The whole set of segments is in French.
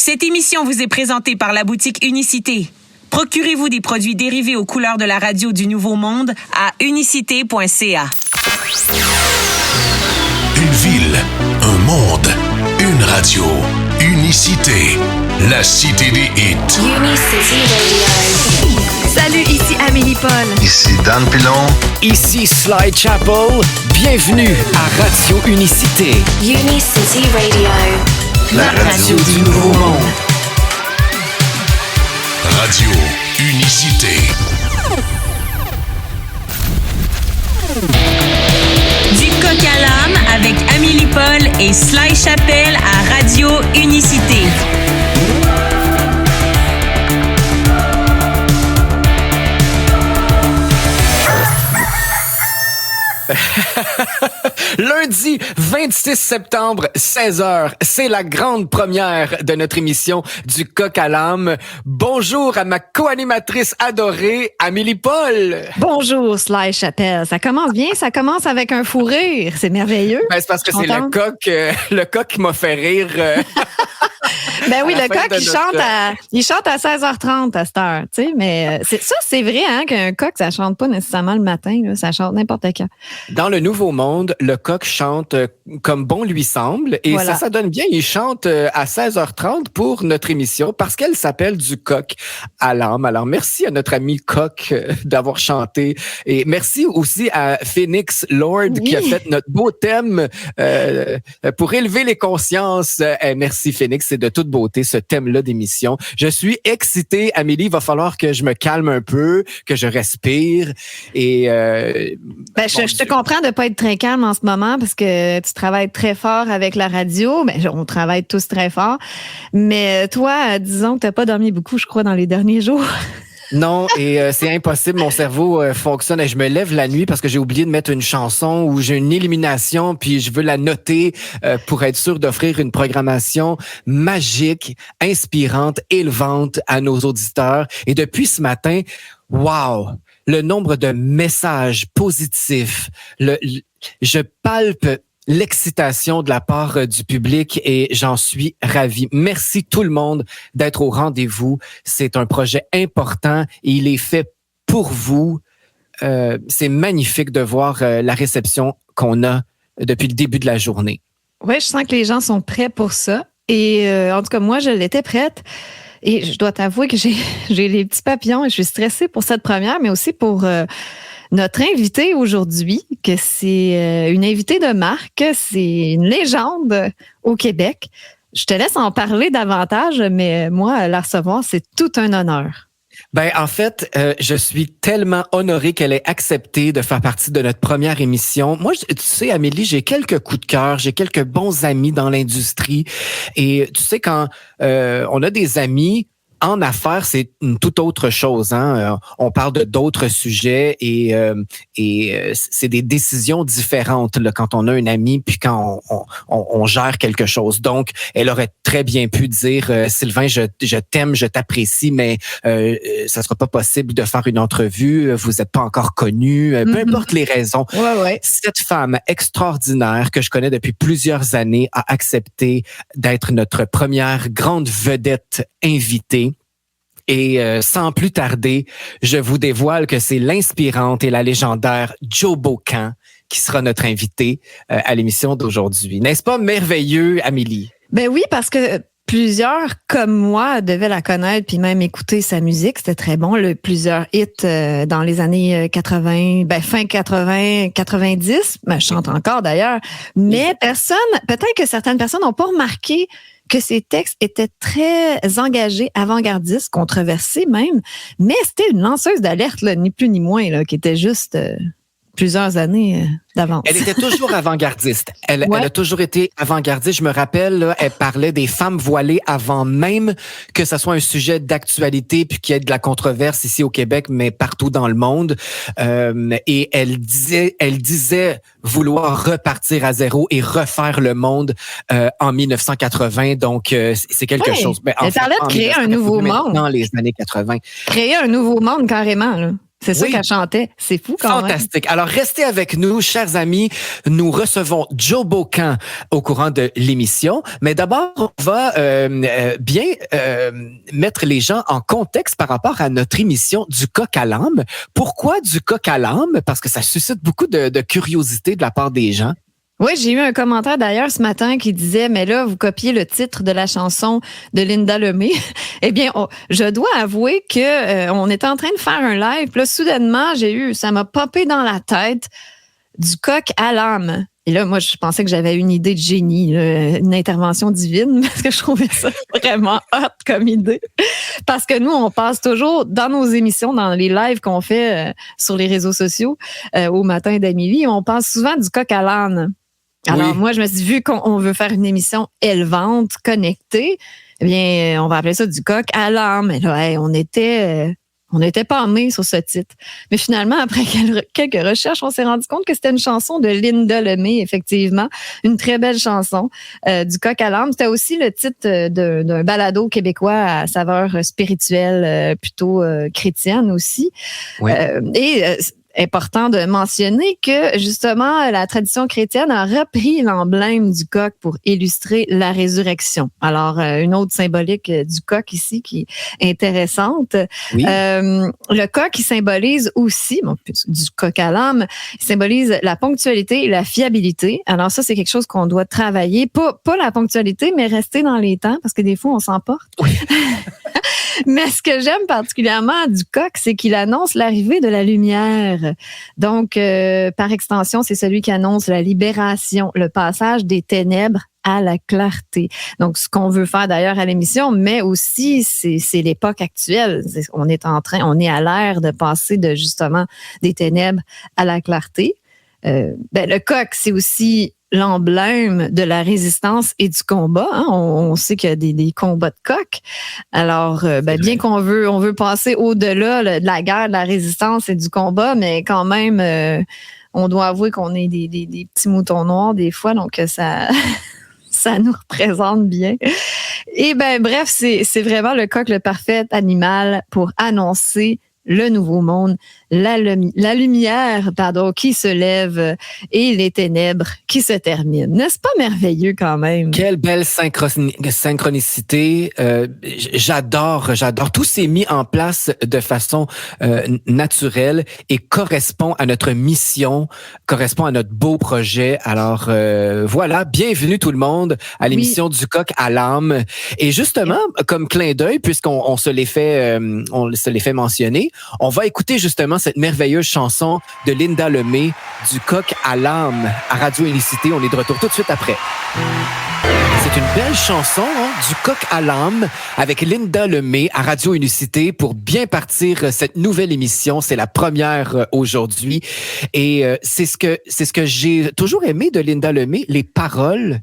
Cette émission vous est présentée par la boutique Unicité. Procurez-vous des produits dérivés aux couleurs de la radio du Nouveau Monde à unicité.ca. Une ville, un monde, une radio. Unicité, la cité des hits. Unicity Radio. Salut, ici Amélie Paul. Ici Dan Pilon. Ici Sly Chapel. Bienvenue à Radio Unicité. Unicity Radio. La radio du Nouveau Monde. Radio Unicité. Du coq à l'âme avec Amélie Paul et Sly Chapel à Radio Unicité. Lundi 26 septembre, 16h, c'est la grande première de notre émission du coq à l'âme. Bonjour à ma co-animatrice adorée, Amélie Paul. Bonjour, Sly Chapelle. Ça commence bien, ça commence avec un fou rire. C'est merveilleux. Ben, c'est parce que c'est le coq qui m'a fait rire. Ben oui, le coq, il chante à 16h30 à cette heure, tu sais, mais c'est vrai, hein, qu'un coq, ça chante pas nécessairement le matin, là, ça chante n'importe quand. Dans le Nouveau Monde, le coq chante comme bon lui semble, et voilà. ça donne bien, il chante à 16h30 pour notre émission, parce qu'elle s'appelle du coq à l'âme. Alors, merci à notre ami coq d'avoir chanté, et merci aussi à Phoenix Lord, oui, qui a fait notre beau thème pour élever les consciences. Merci Phoenix, c'est de toute beauté, ce thème-là d'émission. Je suis excité, Amélie, il va falloir que je me calme un peu, que je respire. Et je te comprends de pas être très calme en ce moment parce que tu travailles très fort avec la radio. Ben, on travaille tous très fort. Mais toi, disons que tu n'as pas dormi beaucoup, je crois, dans les derniers jours. Non, et c'est impossible. Mon cerveau fonctionne et je me lève la nuit parce que j'ai oublié de mettre une chanson ou j'ai une élimination puis je veux la noter pour être sûr d'offrir une programmation magique, inspirante, élevante à nos auditeurs. Et depuis ce matin, wow! Le nombre de messages positifs, je palpe l'excitation de la part du public et j'en suis ravi. Merci tout le monde d'être au rendez-vous. C'est un projet important et il est fait pour vous. C'est magnifique de voir la réception qu'on a depuis le début de la journée. Oui, je sens que les gens sont prêts pour ça. Et en tout cas, moi, je l'étais prête. Et je dois t'avouer que j'ai les petits papillons et je suis stressée pour cette première, mais aussi pour notre invitée aujourd'hui, que c'est une invitée de marque, c'est une légende au Québec. Je te laisse en parler davantage, mais moi, la recevoir, c'est tout un honneur. Ben, en fait, je suis tellement honoré qu'elle ait accepté de faire partie de notre première émission. Moi, tu sais, Amélie, j'ai quelques coups de cœur, j'ai quelques bons amis dans l'industrie. Et tu sais, quand on a des amis en affaires, c'est une toute autre chose. Hein? On parle de d'autres sujets et c'est des décisions différentes là, quand on a un ami puis quand on gère quelque chose. Donc, elle aurait très bien pu dire Sylvain, je t'aime, je t'apprécie, mais ça sera pas possible de faire une entrevue. Vous êtes pas encore connu. Peu importe les raisons. Ouais. Cette femme extraordinaire que je connais depuis plusieurs années a accepté d'être notre première grande vedette invitée. Et sans plus tarder, je vous dévoile que c'est l'inspirante et la légendaire Jo Bocan qui sera notre invitée à l'émission d'aujourd'hui. N'est-ce pas merveilleux, Amélie? Ben oui, parce que plusieurs, comme moi, devaient la connaître puis même écouter sa musique. C'était très bon. Plusieurs hits dans les années 80, fin 80, 90. Ben, je chante encore d'ailleurs. Mais peut-être que certaines personnes n'ont pas remarqué que ses textes étaient très engagés, avant-gardistes, controversés même. Mais c'était une lanceuse d'alerte, là, ni plus ni moins, là, qui était juste plusieurs années d'avance. Elle était toujours avant-gardiste. Elle a toujours été avant-gardiste. Je me rappelle, là, elle parlait des femmes voilées avant même que ça soit un sujet d'actualité puis qu'il y ait de la controverse ici au Québec, mais partout dans le monde. Et elle disait vouloir repartir à zéro et refaire le monde en 1980. Donc, c'est quelque chose. Elle parlait de créer un nouveau monde. Dans les années 80. Créer un nouveau monde, carrément, là. C'est ça Oui. qu'elle chantait. C'est fou quand même. Fantastique. Alors, restez avec nous, chers amis. Nous recevons Joe Bocan au courant de l'émission. Mais d'abord, on va bien mettre les gens en contexte par rapport à notre émission du coq à l'âme. Pourquoi du coq à l'âme? Parce que ça suscite beaucoup de curiosité de la part des gens. Oui, j'ai eu un commentaire d'ailleurs ce matin qui disait, mais là, vous copiez le titre de la chanson de Linda Lemay. Eh bien, je dois avouer que on était en train de faire un live. Puis là, soudainement, ça m'a popé dans la tête du coq à l'âme. Et là, moi, je pensais que j'avais une idée de génie, là, une intervention divine, parce que je trouvais ça vraiment hot comme idée. Parce que nous, on passe toujours dans nos émissions, dans les lives qu'on fait sur les réseaux sociaux au matin d'Amélie, on passe souvent du coq à l'âne. Alors, Oui. moi, je me suis dit, vu qu'on veut faire une émission élevante, connectée, eh bien, on va appeler ça du coq à l'âme. Et là, hey, on était pâmés sur ce titre. Mais finalement, après quelques recherches, on s'est rendu compte que c'était une chanson de Linda Lemay, effectivement. Une très belle chanson du coq à l'âme. C'était aussi le titre d'un balado québécois à saveur spirituelle, plutôt chrétienne aussi. Oui. Important de mentionner que, justement, la tradition chrétienne a repris l'emblème du coq pour illustrer la résurrection. Alors, une autre symbolique du coq ici qui est intéressante. Oui. Le coq, il symbolise aussi, du coq à l'âme, il symbolise la ponctualité et la fiabilité. Alors ça, c'est quelque chose qu'on doit travailler. Pas la ponctualité, mais rester dans les temps, parce que des fois, on s'emporte. Oui. Mais ce que j'aime particulièrement du coq, c'est qu'il annonce l'arrivée de la lumière. Donc, par extension, c'est celui qui annonce la libération, le passage des ténèbres à la clarté. Donc, ce qu'on veut faire d'ailleurs à l'émission, mais aussi, c'est l'époque actuelle. On est à l'ère de passer de justement des ténèbres à la clarté. Le coq, c'est aussi l'emblème de la résistance et du combat. Hein? On sait qu'il y a des combats de coq. Alors, bien qu'on veut passer au-delà de la guerre, de la résistance et du combat, mais quand même, on doit avouer qu'on est des petits moutons noirs des fois, donc ça nous représente bien. Et bref, c'est vraiment le coq le parfait animal pour annoncer le nouveau monde, la lumière, qui se lève et les ténèbres qui se terminent. N'est-ce pas merveilleux quand même? Quelle belle synchronicité. J'adore. Tout s'est mis en place de façon naturelle et correspond à notre mission, correspond à notre beau projet. Alors voilà, bienvenue tout le monde à l'émission du coq à l'âme. Et justement, comme clin d'œil, puisqu'on se l'est fait mentionner, on va écouter justement cette merveilleuse chanson de Linda Lemay, du coq à l'âme, à Radio Unicité. On est de retour tout de suite après. C'est une belle chanson, hein, du coq à l'âme, avec Linda Lemay à Radio Unicité pour bien partir cette nouvelle émission. C'est la première aujourd'hui. Et c'est ce que j'ai toujours aimé de Linda Lemay. Les paroles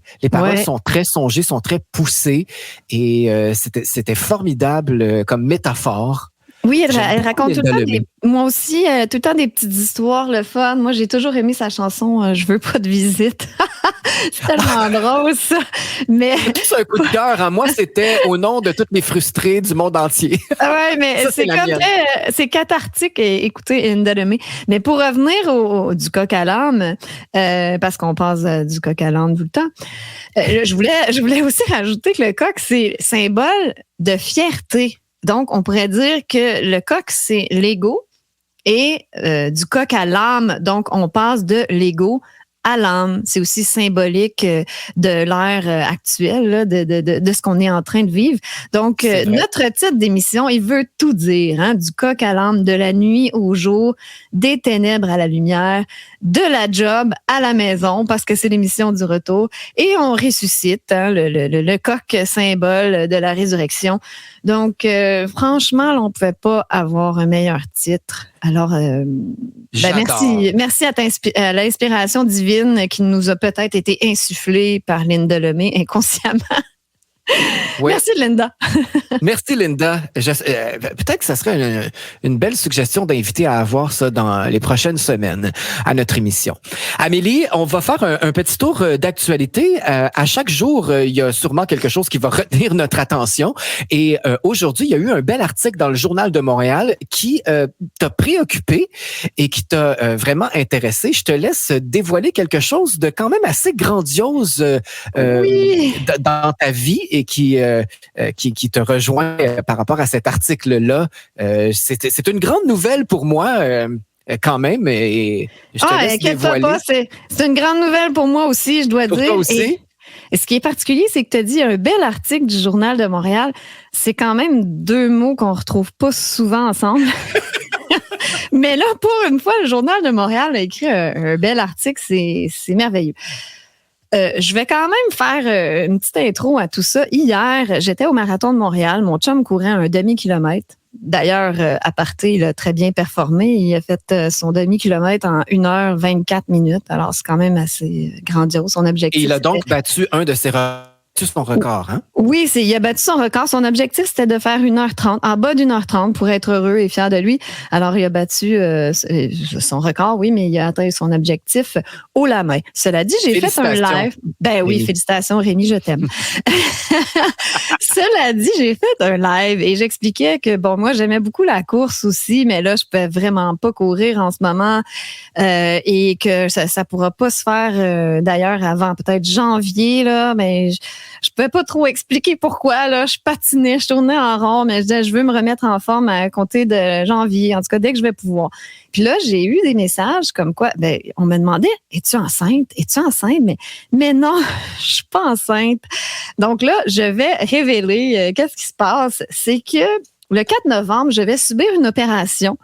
sont très songées, sont très poussées. Et c'était formidable comme métaphore. Oui, elle raconte tout le temps moi aussi, tout le temps des petites histoires, le fun. Moi, j'ai toujours aimé sa chanson « Je veux pas de visite ». C'est tellement drôle, ça. Mais c'est un coup de cœur. Hein? Moi, c'était au nom de toutes les frustrés du monde entier. Oui, mais ça, c'est cathartique. Écoutez, Linda Lemay. Mais pour revenir du coq à l'âme, parce qu'on passe du coq à l'âne tout le temps, je voulais aussi rajouter que le coq, c'est symbole de fierté. Donc, on pourrait dire que le coq, c'est l'ego et du coq à l'âme, donc on passe de l'ego à l'âme. C'est aussi symbolique de l'ère actuelle, là, de ce qu'on est en train de vivre. Donc, notre titre d'émission, il veut tout dire, hein, du coq à l'âme, de la nuit au jour, des ténèbres à la lumière, de la job à la maison, parce que c'est l'émission du retour, et on ressuscite, hein, le coq symbole de la résurrection. Donc, franchement, on ne pouvait pas avoir un meilleur titre. Alors, merci à l'inspiration divine qui nous a peut-être été insufflée par Linda Lemay inconsciemment. Ouais. Merci, Linda. Merci, Linda. Peut-être que ça serait une belle suggestion d'inviter à avoir ça dans les prochaines semaines à notre émission. Amélie, on va faire un petit tour d'actualité. À chaque jour, il y a sûrement quelque chose qui va retenir notre attention. Et aujourd'hui, il y a eu un bel article dans le Journal de Montréal qui t'a préoccupé et qui t'a vraiment intéressé. Je te laisse dévoiler quelque chose de quand même assez grandiose Oui. dans ta vie et qui te rejoint par rapport à cet article-là. C'est une grande nouvelle pour moi. Quand même, et je te laisse inquiète-toi dévoiler. pas, c'est une grande nouvelle pour moi aussi, je dois Pour dire. toi aussi? Et ce qui est particulier, c'est que tu as dit un bel article du Journal de Montréal. C'est quand même deux mots qu'on retrouve pas souvent ensemble. Mais là, pour une fois, le Journal de Montréal a écrit un bel article. C'est merveilleux. Je vais quand même faire une petite intro à tout ça. Hier, j'étais au Marathon de Montréal. Mon chum courait un demi-kilomètre. D'ailleurs, aparté, il a très bien performé. Il a fait son demi-kilomètre en 1h24 minutes. Alors, c'est quand même assez grandiose. Son objectif. Et il a donc battu son record, hein? Oui, il a battu son record. Son objectif, c'était de faire 1h30, en bas d'1h30 pour être heureux et fier de lui. Alors, il a battu son record, oui, mais il a atteint son objectif haut la main. Cela dit, j'ai fait un live. Ben oui, félicitations, Rémi, je t'aime. Cela dit, j'ai fait un live et j'expliquais que, bon, moi, j'aimais beaucoup la course aussi, mais là, je peux vraiment pas courir en ce moment et que ça pourra pas se faire d'ailleurs avant peut-être janvier, là, mais je pouvais pas trop expliquer pourquoi. Là, je patinais, je tournais en rond, mais je disais, je veux me remettre en forme à compter de janvier, en tout cas, dès que je vais pouvoir. Puis là, j'ai eu des messages comme quoi, ben, on me demandait, es-tu enceinte? Es-tu enceinte? Mais non, je suis pas enceinte. Donc là, je vais révéler qu'est-ce qui se passe. C'est que le 4 novembre, je vais subir une opération.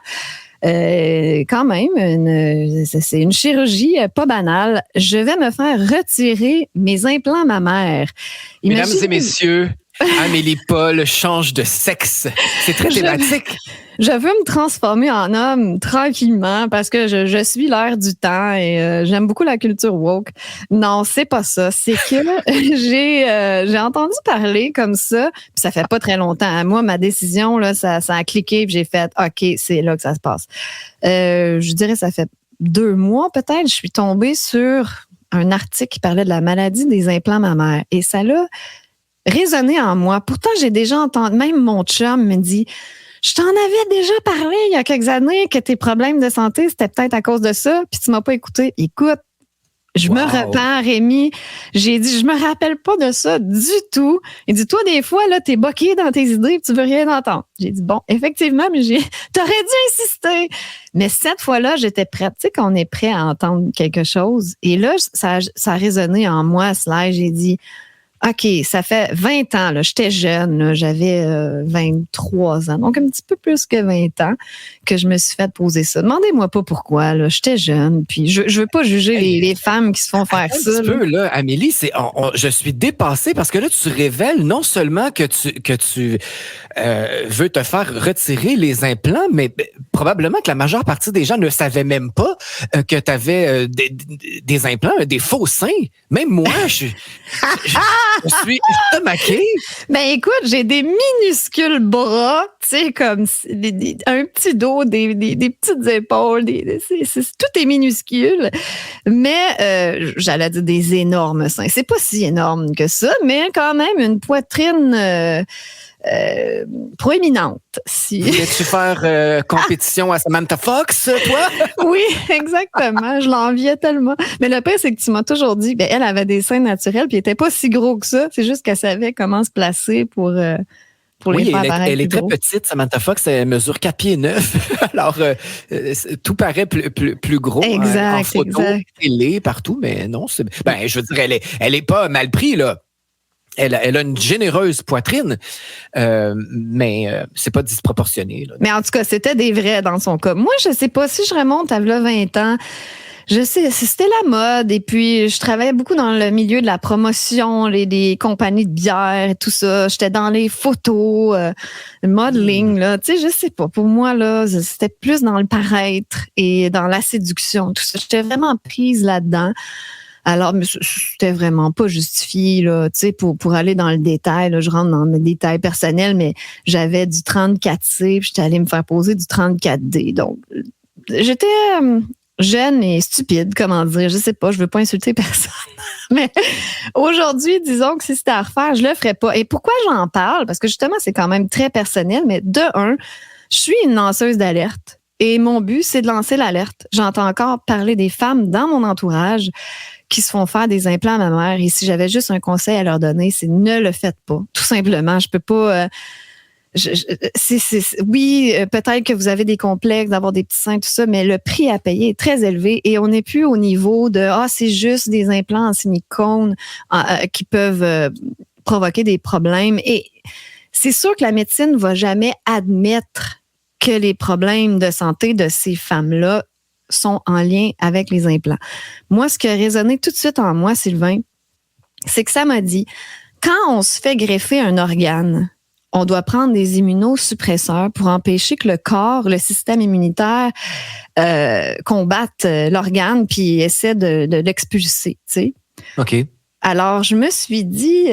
Quand même, c'est une chirurgie pas banale. Je vais me faire retirer mes implants mammaires. Mesdames et messieurs, Amélie Paul change de sexe. C'est très thématique. Je veux me transformer en homme tranquillement parce que je suis l'air du temps et j'aime beaucoup la culture woke. Non, c'est pas ça. C'est que j'ai entendu parler comme ça, puis ça fait pas très longtemps. Moi, ma décision, là, ça a cliqué, puis j'ai fait « OK, c'est là que ça se passe ». Je dirais ça fait 2 mois peut-être, je suis tombée sur un article qui parlait de la maladie des implants mammaires et ça l'a résonné en moi. Pourtant, j'ai déjà entendu, même mon chum me dit « Je t'en avais déjà parlé il y a quelques années que tes problèmes de santé, c'était peut-être à cause de ça, puis tu m'as pas écouté. » Écoute, je me repens, Rémi. J'ai dit, je me rappelle pas de ça du tout. Il dit, toi, des fois, là, t'es boqué dans tes idées et tu veux rien entendre. J'ai dit, bon, effectivement, mais t'aurais dû insister. Mais cette fois-là, j'étais prête. Tu sais, qu'on est prêt à entendre quelque chose. Et là, ça a résonné en moi, cela. J'ai dit, OK, ça fait 20 ans, là, j'étais jeune, là, j'avais 23 ans, donc un petit peu plus que 20 ans que je me suis fait poser ça. Demandez-moi pas pourquoi, là, j'étais jeune, puis je veux pas juger les femmes qui se font faire ça. Un petit peu, là, Amélie, je suis dépassée parce que là, tu révèles non seulement que tu veux te faire retirer les implants, mais probablement que la majeure partie des gens ne savaient même pas que tu avais des implants, des faux seins. Même moi, je suis estomaquée. Ben écoute, j'ai des minuscules bras, tu sais, comme un petit dos, des petites épaules, tout est minuscule. Mais j'allais dire des énormes seins. C'est pas si énorme que ça, mais quand même une poitrine proéminente. Voulais-tu faire compétition à Samantha Fox, toi? Oui, exactement. Je l'enviais tellement. Mais le pire, c'est que tu m'as toujours dit, ben elle avait des seins naturels, puis elle était pas si gros que ça. C'est juste qu'elle savait comment se placer pour les faire paraître elle est très gros. petite, Samantha Fox. Elle mesure 4 pieds 9. Alors, tout paraît plus gros. Exact, en photo, télé, partout, mais non. Je veux dire, elle est pas mal pris, là. Elle a une généreuse poitrine, mais c'est pas disproportionné. Là. Mais en tout cas, c'était des vrais dans son cas. Moi, je sais pas, si je remonte à là 20 ans, je sais, c'était la mode. Et puis, je travaillais beaucoup dans le milieu de la promotion, des compagnies de bière et tout ça. J'étais dans les photos, le modeling, là. Tu sais, je sais pas. Pour moi, là, c'était plus dans le paraître et dans la séduction, tout ça. J'étais vraiment prise là-dedans. Alors, mais c'était vraiment pas justifié, là, tu sais, pour aller dans le détail, là, je rentre dans le détail personnel, mais j'avais du 34C, puis j'étais allée me faire poser du 34D. Donc, j'étais jeune et stupide, comment dire, je sais pas, je veux pas insulter personne. Mais aujourd'hui, disons que si c'était à refaire, je le ferais pas. Et pourquoi j'en parle? Parce que justement, c'est quand même très personnel, mais de un, je suis une lanceuse d'alerte. Et mon but, c'est de lancer l'alerte. J'entends encore parler des femmes dans mon entourage qui se font faire des implants mammaires. Et si j'avais juste un conseil à leur donner, c'est ne le faites pas. Tout simplement, je peux pas... oui, peut-être que vous avez des complexes d'avoir des petits seins, tout ça, mais le prix à payer est très élevé et on n'est plus au niveau de c'est juste des implants en silicone qui peuvent provoquer des problèmes. Et c'est sûr que la médecine ne va jamais admettre que les problèmes de santé de ces femmes-là sont en lien avec les implants. Moi, ce qui a résonné tout de suite en moi, Sylvain, c'est que ça m'a dit, quand on se fait greffer un organe, on doit prendre des immunosuppresseurs pour empêcher que le corps, le système immunitaire, combatte l'organe puis essaie de l'expulser, tu sais. OK. Alors, je me suis dit,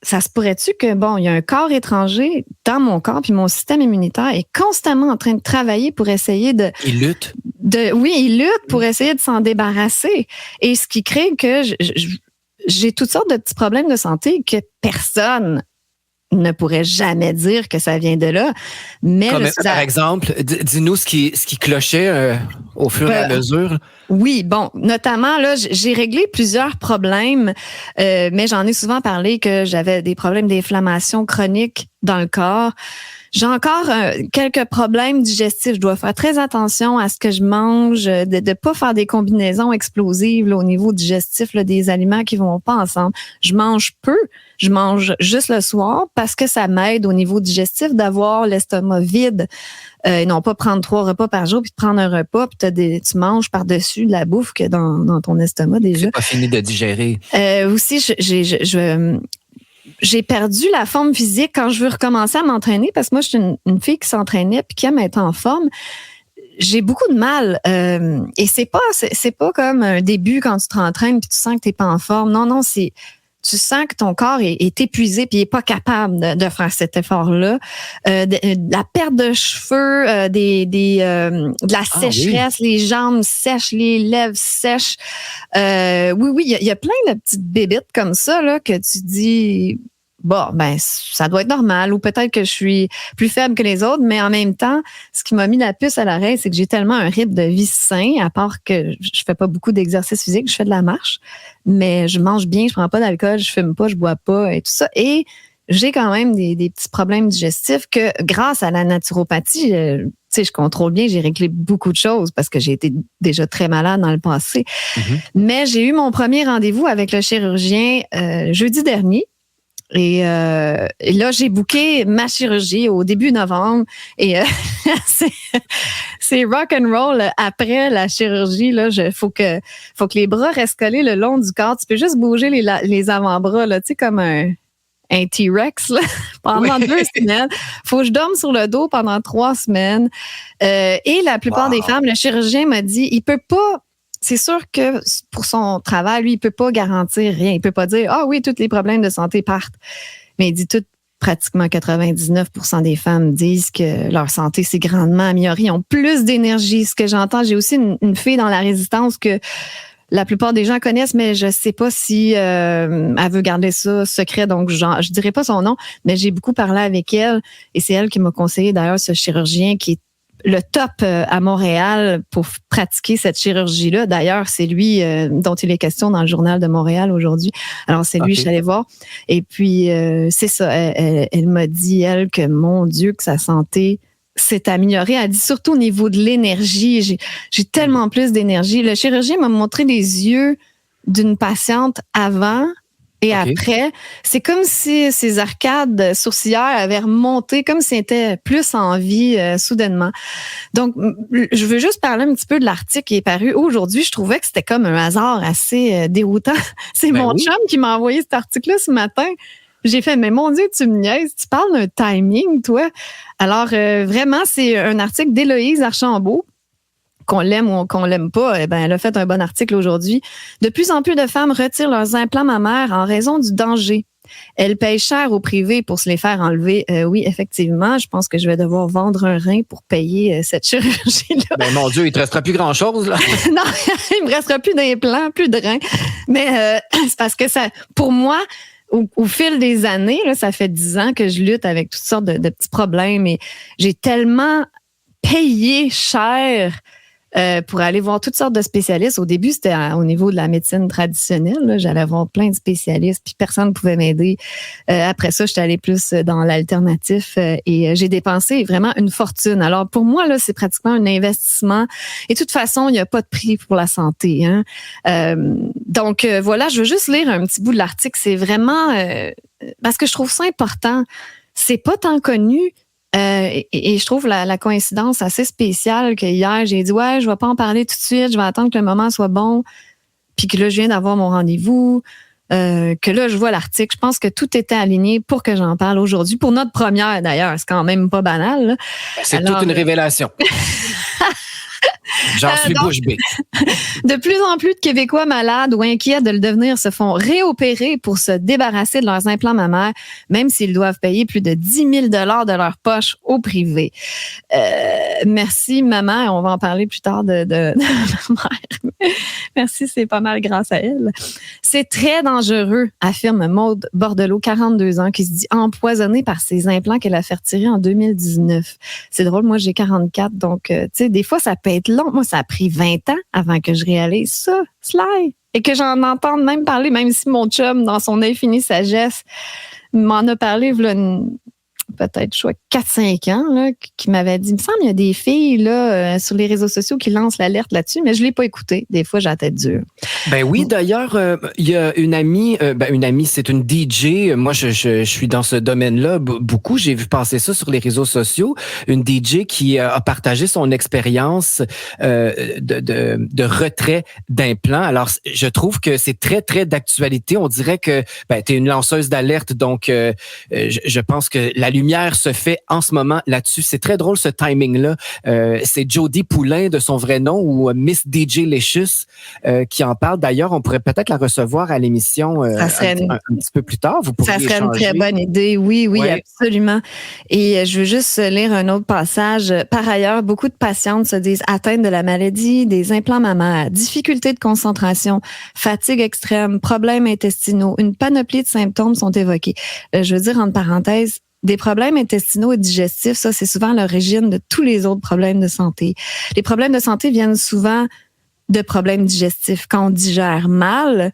ça se pourrait-tu que, il y a un corps étranger dans mon corps puis mon système immunitaire est constamment en train de travailler pour essayer de... Il lutte. Oui, il lutte pour essayer de s'en débarrasser. Et ce qui crée que j'ai toutes sortes de petits problèmes de santé que personne ne pourrait jamais dire que ça vient de là. Mais par exemple, dis-nous ce qui clochait au fur et à mesure. Oui, notamment, là, j'ai réglé plusieurs problèmes, mais j'en ai souvent parlé que j'avais des problèmes d'inflammation chronique dans le corps. J'ai encore quelques problèmes digestifs. Je dois faire très attention à ce que je mange, de pas faire des combinaisons explosives là, au niveau digestif, là, des aliments qui vont pas ensemble. Je mange peu, je mange juste le soir parce que ça m'aide au niveau digestif d'avoir l'estomac vide. Et non pas prendre 3 repas par jour puis de prendre un repas puis tu manges par-dessus de la bouffe que dans ton estomac déjà. C'est pas fini de digérer. Aussi, j'ai perdu la forme physique quand je veux recommencer à m'entraîner parce que moi, je suis une fille qui s'entraînait puis qui aime être en forme. J'ai beaucoup de mal et c'est pas comme un début quand tu te rentraînes puis tu sens que t'es pas en forme. Non, tu sens que ton corps est épuisé puis il est pas capable de faire cet effort-là. La perte de cheveux, de la sécheresse, oui. Les jambes sèches, les lèvres sèches. Oui, il y a plein de petites bébites comme ça là que tu dis ça doit être normal ou peut-être que je suis plus faible que les autres, mais en même temps, ce qui m'a mis la puce à l'oreille, c'est que j'ai tellement un rythme de vie sain, à part que je fais pas beaucoup d'exercice physique, je fais de la marche, mais je mange bien, je prends pas d'alcool, je fume pas, je bois pas et tout ça. Et j'ai quand même des petits problèmes digestifs que grâce à la naturopathie, je contrôle bien, j'ai réglé beaucoup de choses parce que j'ai été déjà très malade dans le passé. Mm-hmm. Mais j'ai eu mon premier rendez-vous avec le chirurgien jeudi dernier. Et là, j'ai booké ma chirurgie au début novembre et c'est rock and roll après la chirurgie. Là, faut que les bras restent collés le long du corps. Tu peux juste bouger les avant-bras là, tu sais, comme un T-Rex là, pendant 2 semaines. Faut que je dorme sur le dos pendant 3 semaines. Et la plupart des femmes, le chirurgien m'a dit, il peut pas. C'est sûr que pour son travail, lui, il peut pas garantir rien. Il peut pas dire, oui, tous les problèmes de santé partent. Mais il dit pratiquement 99% des femmes disent que leur santé s'est grandement améliorée. Ils ont plus d'énergie. Ce que j'entends, j'ai aussi une fille dans la résistance que la plupart des gens connaissent, mais je sais pas si elle veut garder ça secret. Donc, je dirais pas son nom, mais j'ai beaucoup parlé avec elle. Et c'est elle qui m'a conseillé, d'ailleurs, ce chirurgien qui est le top à Montréal pour pratiquer cette chirurgie-là. D'ailleurs, c'est lui dont il est question dans le Journal de Montréal aujourd'hui. Alors, c'est lui, je suis allée voir. Et puis, c'est ça. Elle m'a dit, elle, que mon Dieu, que sa santé s'est améliorée. Elle dit surtout au niveau de l'énergie. J'ai tellement plus d'énergie. Le chirurgien m'a montré les yeux d'une patiente avant et après. C'est comme si ses arcades sourcilières avaient remonté, comme si c'était plus en vie soudainement. Donc, je veux juste parler un petit peu de l'article qui est paru aujourd'hui. Je trouvais que c'était comme un hasard assez déroutant. C'est mon chum qui m'a envoyé cet article-là ce matin. J'ai fait, mais mon Dieu, tu me niaises, tu parles d'un timing, toi. Alors, vraiment, c'est un article d'Héloïse Archambault qu'on l'aime ou qu'on l'aime pas, elle a fait un bon article aujourd'hui. De plus en plus de femmes retirent leurs implants mammaires en raison du danger. Elles payent cher au privé pour se les faire enlever. Oui, effectivement, je pense que je vais devoir vendre un rein pour payer cette chirurgie-là. Ben mon Dieu, il te restera plus grand-chose, là. Non, il me restera plus d'implants, plus de reins. Mais c'est parce que ça, pour moi, au fil des années, là, ça fait 10 ans que je lutte avec toutes sortes de petits problèmes et j'ai tellement payé cher pour aller voir toutes sortes de spécialistes. Au début, c'était au niveau de la médecine traditionnelle. Là. J'allais voir plein de spécialistes, puis personne ne pouvait m'aider. Après ça, j'étais allée plus dans l'alternatif et j'ai dépensé vraiment une fortune. Alors, pour moi, là, c'est pratiquement un investissement. Et de toute façon, il n'y a pas de prix pour la santé. Hein. Donc, voilà, je veux juste lire un petit bout de l'article. C'est vraiment... parce que je trouve ça important. C'est pas tant connu. Et je trouve la coïncidence assez spéciale que hier, j'ai dit, ouais, je vais pas en parler tout de suite, je vais attendre que le moment soit bon, puis que là, je viens d'avoir mon rendez-vous, que là, je vois l'article. Je pense que tout était aligné pour que j'en parle aujourd'hui. Pour notre première, d'ailleurs, c'est quand même pas banal. Là. C'est toute une révélation. J'en suis bouche bée. De plus en plus de Québécois malades ou inquiets de le devenir se font réopérer pour se débarrasser de leurs implants mammaires, même s'ils doivent payer plus de 10 000 de leur poche au privé. Merci, maman. On va en parler plus tard de ma mère. Merci, c'est pas mal grâce à elle. C'est très dangereux, affirme Maude Bordelot, 42 ans, qui se dit empoisonnée par ses implants qu'elle a fait retirer en 2019. C'est drôle, moi j'ai 44, donc tu sais, des fois ça peut être long. Moi, ça a pris 20 ans avant que je réalise ça, Sly, et que j'en entende même parler, même si mon chum, dans son infinie sagesse, m'en a parlé peut-être 4-5 ans, là, qui m'avait dit, il me semble qu'il y a des filles là, sur les réseaux sociaux qui lancent l'alerte là-dessus, mais je ne l'ai pas écouté. Des fois, j'ai la tête dure. Ben oui, d'ailleurs, il y a une amie, c'est une DJ. Moi, je suis dans ce domaine-là beaucoup. J'ai vu passer ça sur les réseaux sociaux. Une DJ qui a partagé son expérience de retrait d'implants. Alors, je trouve que c'est très, très d'actualité. On dirait que tu es une lanceuse d'alerte, donc je pense que la lumière se fait en ce moment là-dessus. C'est très drôle ce timing-là. C'est Jody Poulain de son vrai nom ou Miss DJ Licious qui en parle. D'ailleurs, on pourrait peut-être la recevoir à l'émission un petit peu plus tard. Vous pourriez ça serait une très bonne idée. Oui, ouais. Absolument. Et je veux juste lire un autre passage. Par ailleurs, beaucoup de patientes se disent atteintes de la maladie des implants mammaires, difficultés de concentration, fatigue extrême, problèmes intestinaux. Une panoplie de symptômes sont évoqués. Je veux dire, entre parenthèses, des problèmes intestinaux et digestifs, ça, c'est souvent l'origine de tous les autres problèmes de santé. Les problèmes de santé viennent souvent de problèmes digestifs. Quand on digère mal,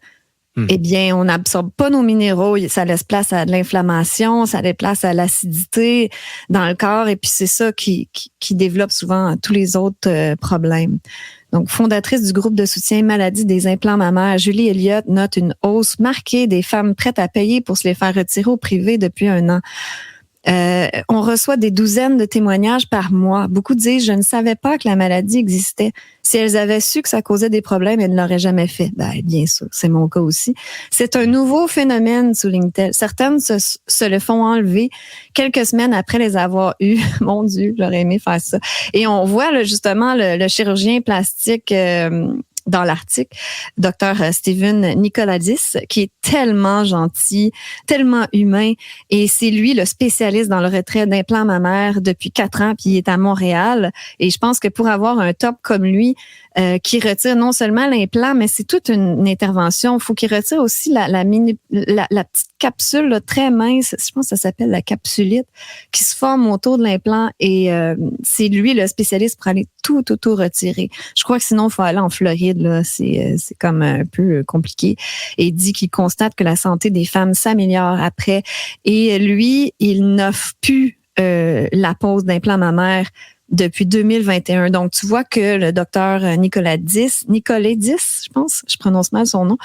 eh bien, on n'absorbe pas nos minéraux, ça laisse place à de l'inflammation, ça laisse place à l'acidité dans le corps, et puis c'est ça qui développe souvent tous les autres problèmes. Donc, fondatrice du groupe de soutien maladie des implants mammaires, Julie Elliott note une hausse marquée des femmes prêtes à payer pour se les faire retirer au privé depuis 1 an. On reçoit des douzaines de témoignages par mois. Beaucoup disent, je ne savais pas que la maladie existait. Si elles avaient su que ça causait des problèmes, elles ne l'auraient jamais fait. Bien sûr, c'est mon cas aussi. C'est un nouveau phénomène, souligne-t-elle. Certaines se le font enlever quelques semaines après les avoir eues. Mon Dieu, j'aurais aimé faire ça. Et on voit là, justement le chirurgien plastique dans l'article, Dr. Steven Nicoladis, qui est tellement gentil, tellement humain, et c'est lui le spécialiste dans le retrait d'implants mammaires depuis 4 ans, puis il est à Montréal. Et je pense que pour avoir un top comme lui, qui retire non seulement l'implant, mais c'est toute une intervention. Il faut qu'il retire aussi la petite capsule là, très mince, je pense que ça s'appelle la capsulite, qui se forme autour de l'implant. Et c'est lui le spécialiste pour aller tout retirer. Je crois que sinon, il faut aller en Floride. Là, c'est comme un peu compliqué. Et il dit qu'il constate que la santé des femmes s'améliore après. Et lui, il n'offre plus la pose d'implant mammaire depuis 2021. Donc, tu vois que le docteur Nicoladis, je pense, je prononce mal son nom,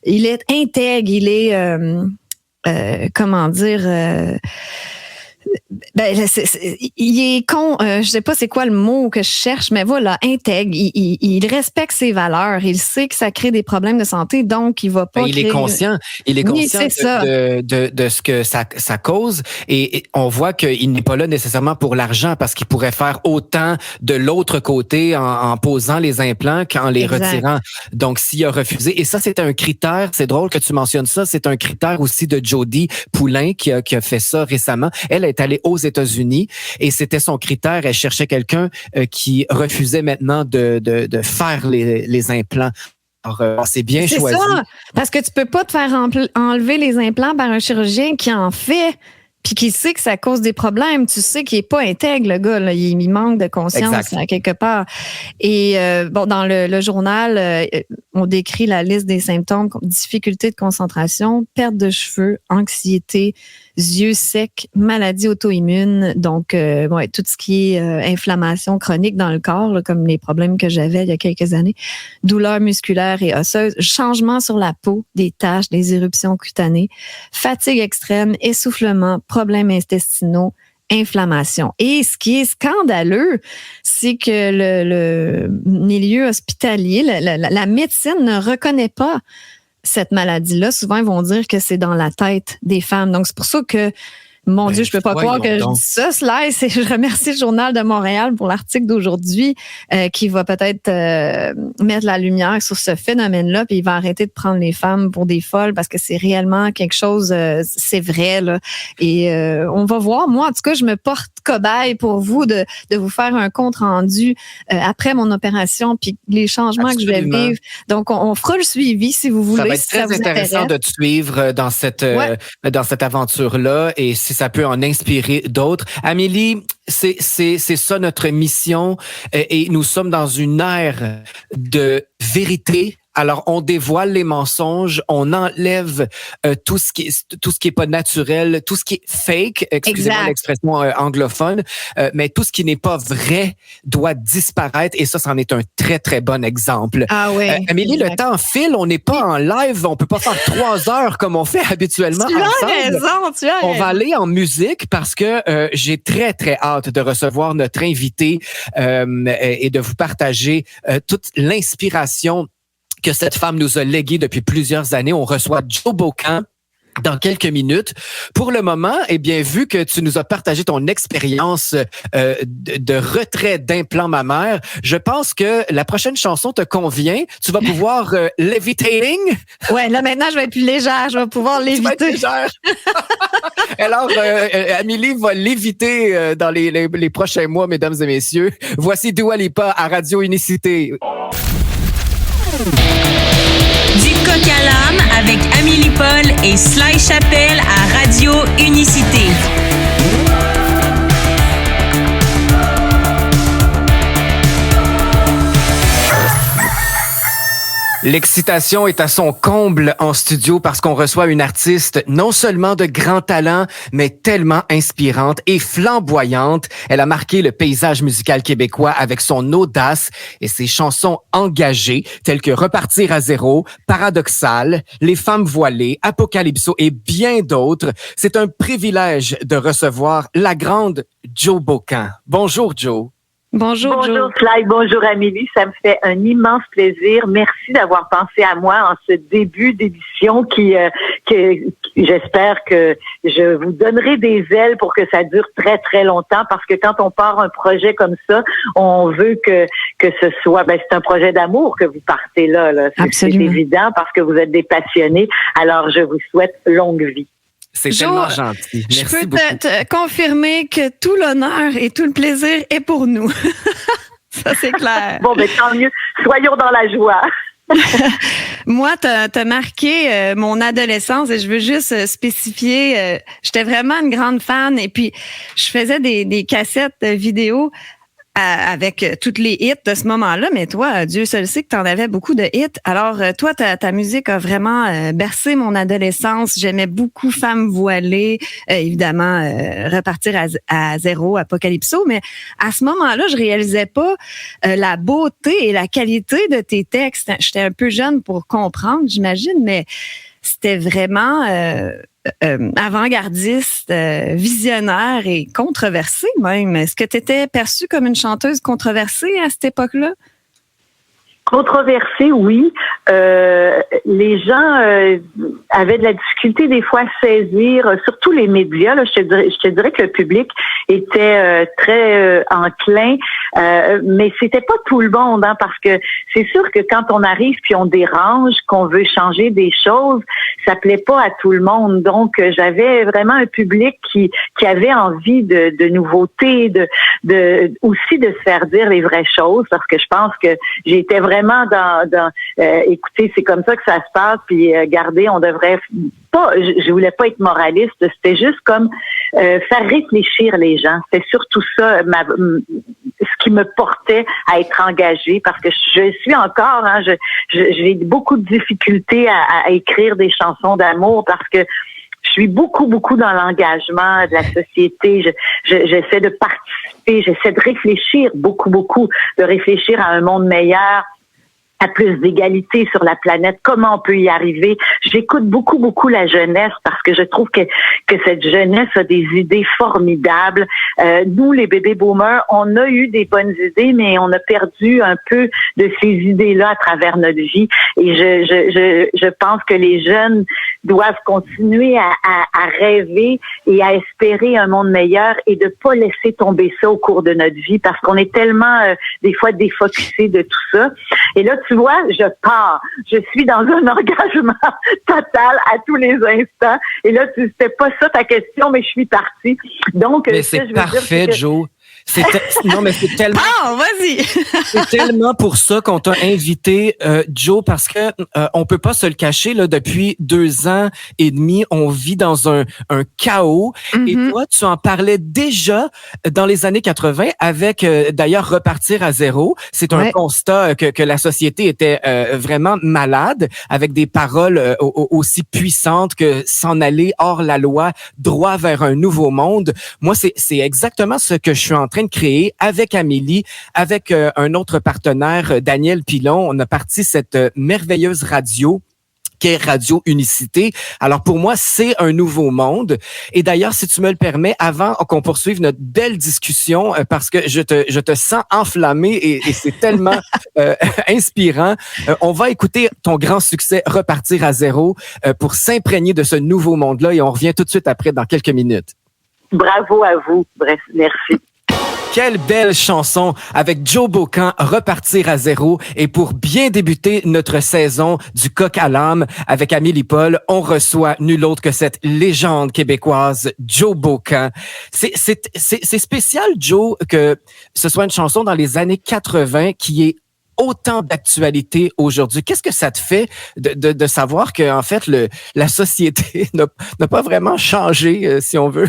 il est intègre, il est, Il est con, je sais pas c'est quoi le mot que je cherche, mais voilà, intègre. Il respecte ses valeurs. Il sait que ça crée des problèmes de santé, donc il va pas. Il est conscient. Il est conscient de ce que ça cause. Et on voit qu'il n'est pas là nécessairement pour l'argent parce qu'il pourrait faire autant de l'autre côté en posant les implants qu'en les retirant. Donc, s'il a refusé, et ça, c'est un critère, c'est drôle que tu mentionnes ça, c'est un critère aussi de Jody Poulain qui a fait ça récemment. Elle est allée aux États-Unis et c'était son critère. Elle cherchait quelqu'un qui refusait maintenant de faire les implants. Alors, c'est bien choisi. C'est ça, parce que tu peux pas te faire enlever les implants par un chirurgien qui en fait puis qui sait que ça cause des problèmes. Tu sais qu'il est pas intègre, le gars. Là. Il manque de conscience à quelque part. Et dans le journal, on décrit la liste des symptômes, difficulté de concentration, perte de cheveux, anxiété, yeux secs, maladie auto-immune, donc tout ce qui est inflammation chronique dans le corps, là, comme les problèmes que j'avais il y a quelques années, douleurs musculaires et osseuses, changement sur la peau, des taches, des éruptions cutanées, fatigue extrême, essoufflement, problèmes intestinaux, inflammation. Et ce qui est scandaleux, c'est que le milieu hospitalier, la médecine ne reconnaît pas cette maladie-là. Souvent, ils vont dire que c'est dans la tête des femmes. Donc, c'est pour ça que, mon Dieu, je peux pas croire que je dis ça. Je remercie le Journal de Montréal pour l'article d'aujourd'hui qui va peut-être mettre la lumière sur ce phénomène-là, puis il va arrêter de prendre les femmes pour des folles parce que c'est réellement quelque chose, c'est vrai, là. Et on va voir. Moi, en tout cas, je me porte cobaye pour vous de vous faire un compte rendu après mon opération, puis les changements que je vais vivre. Donc, on fera le suivi si vous voulez. Ça va être très intéressant de te suivre dans cette aventure-là et si ça peut en inspirer d'autres. Amélie, c'est ça notre mission et nous sommes dans une ère de vérité. Alors, on dévoile les mensonges, on enlève tout ce qui est pas naturel, tout ce qui est fake, excusez-moi l'expression anglophone, mais tout ce qui n'est pas vrai doit disparaître et ça, c'en est un très, très bon exemple. Ah oui. Amélie, le temps file, on n'est pas en live, on peut pas faire 3 heures comme on fait habituellement ensemble. Tu as raison. On va aller en musique parce que j'ai très, très hâte de recevoir notre invité et de vous partager toute l'inspiration que cette femme nous a légué depuis plusieurs années. On reçoit Joe Bocan dans quelques minutes. Pour le moment, eh bien, vu que tu nous as partagé ton expérience de retrait d'implant mammaire, je pense que la prochaine chanson te convient. Tu vas pouvoir levitating. Ouais, là maintenant, je vais être plus légère. Je vais pouvoir léviter. Tu vas être légère. Alors, Amélie va léviter dans les prochains mois, mesdames et messieurs. Voici Dua Lipa à Radio Unicité. Du coq à l'âne avec Amélie Paul et Sly Chappelle à Radio Unicité. L'excitation est à son comble en studio parce qu'on reçoit une artiste non seulement de grand talent, mais tellement inspirante et flamboyante. Elle a marqué le paysage musical québécois avec son audace et ses chansons engagées telles que Repartir à zéro, Paradoxal, Les femmes voilées, Apocalypso et bien d'autres. C'est un privilège de recevoir la grande Joe Bocan. Bonjour Joe. Bonjour Sly, bonjour Amélie, ça me fait un immense plaisir. Merci d'avoir pensé à moi en ce début d'édition qui j'espère que je vous donnerai des ailes pour que ça dure très très longtemps parce que quand on part un projet comme ça, on veut que ce soit c'est un projet d'amour que vous partez là. C'est évident parce que vous êtes des passionnés. Alors je vous souhaite longue vie. C'est tellement gentil. Merci je peux beaucoup. te confirmer que tout l'honneur et tout le plaisir est pour nous. Ça, c'est clair. Bon, tant mieux. Soyons dans la joie. Moi, t'as marqué mon adolescence et je veux juste spécifier, j'étais vraiment une grande fan et puis je faisais des cassettes vidéo avec toutes les hits de ce moment-là, mais toi, Dieu seul sait que tu en avais beaucoup de hits. Alors, toi, ta musique a vraiment bercé mon adolescence. J'aimais beaucoup Femmes voilées, évidemment, Repartir à zéro, Apocalypso, mais à ce moment-là, je réalisais pas la beauté et la qualité de tes textes. J'étais un peu jeune pour comprendre, j'imagine, mais c'était vraiment avant-gardiste, visionnaire et controversée même. Est-ce que tu étais perçue comme une chanteuse controversée à cette époque-là? Controversée, oui. Les gens avaient de la difficulté des fois à saisir, surtout les médias. Là, je te dirais que le public était très enclin, mais c'était pas tout le monde, hein, parce que c'est sûr que quand on arrive puis on dérange, qu'on veut changer des choses, ça plaît pas à tout le monde. Donc, j'avais vraiment un public qui avait envie de nouveautés, aussi de se faire dire les vraies choses, parce que je pense que j'étais vraiment écoutez, c'est comme ça que ça se passe, puis regardez, on devrait pas, je voulais pas être moraliste, c'était juste comme faire réfléchir les gens. C'est surtout ça ce qui me portait à être engagée, parce que je suis encore, hein, j'ai beaucoup de difficultés à écrire des chansons d'amour, parce que je suis beaucoup dans l'engagement de la société. J'essaie de participer, j'essaie de réfléchir beaucoup, de réfléchir à un monde meilleur, à plus d'égalité sur la planète, comment on peut y arriver. J'écoute beaucoup la jeunesse, parce que je trouve que cette jeunesse a des idées formidables. Nous, les bébés boomers, on a eu des bonnes idées, mais on a perdu un peu de ces idées-là à travers notre vie. Et je pense que les jeunes doivent continuer à rêver et à espérer un monde meilleur, et de pas laisser tomber ça au cours de notre vie, parce qu'on est tellement des fois défocusé de tout ça. Et là, tu vois, je pars. Je suis dans un engagement total à tous les instants. Et là, c'était pas ça ta question, mais je suis partie. Donc, mais c'est parfait, Jo. Non, mais c'est tellement. Ah, vas-y. C'est tellement pour ça qu'on t'a invité, Jo, parce que on peut pas se le cacher, là, depuis 2 ans et demi, on vit dans un chaos. Et toi, tu en parlais déjà dans les années 80 avec, d'ailleurs, Repartir à zéro. C'est un constat que la société était vraiment malade, avec des paroles aussi puissantes que s'en aller hors la loi, droit vers un nouveau monde. Moi, c'est exactement ce que je suis en train de créer avec Amélie, avec un autre partenaire, Daniel Pilon. On a parti cette merveilleuse radio qui est Radio Unicité. Alors pour moi, c'est un nouveau monde. Et d'ailleurs, si tu me le permets, avant qu'on poursuive notre belle discussion, parce que je te sens enflammé et c'est tellement inspirant, on va écouter ton grand succès Repartir à zéro pour s'imprégner de ce nouveau monde-là, et on revient tout de suite après dans quelques minutes. Bravo à vous. Bref, merci. Quelle belle chanson avec Joe Bocan, Repartir à zéro. Et pour bien débuter notre saison du Coq à l'âme avec Amélie Paul, on reçoit nul autre que cette légende québécoise, Joe Bocan. C'est spécial, Joe, que ce soit une chanson dans les années 80 qui est autant d'actualité aujourd'hui. Qu'est-ce que ça te fait de savoir que, en fait, la société n'a pas vraiment changé, si on veut?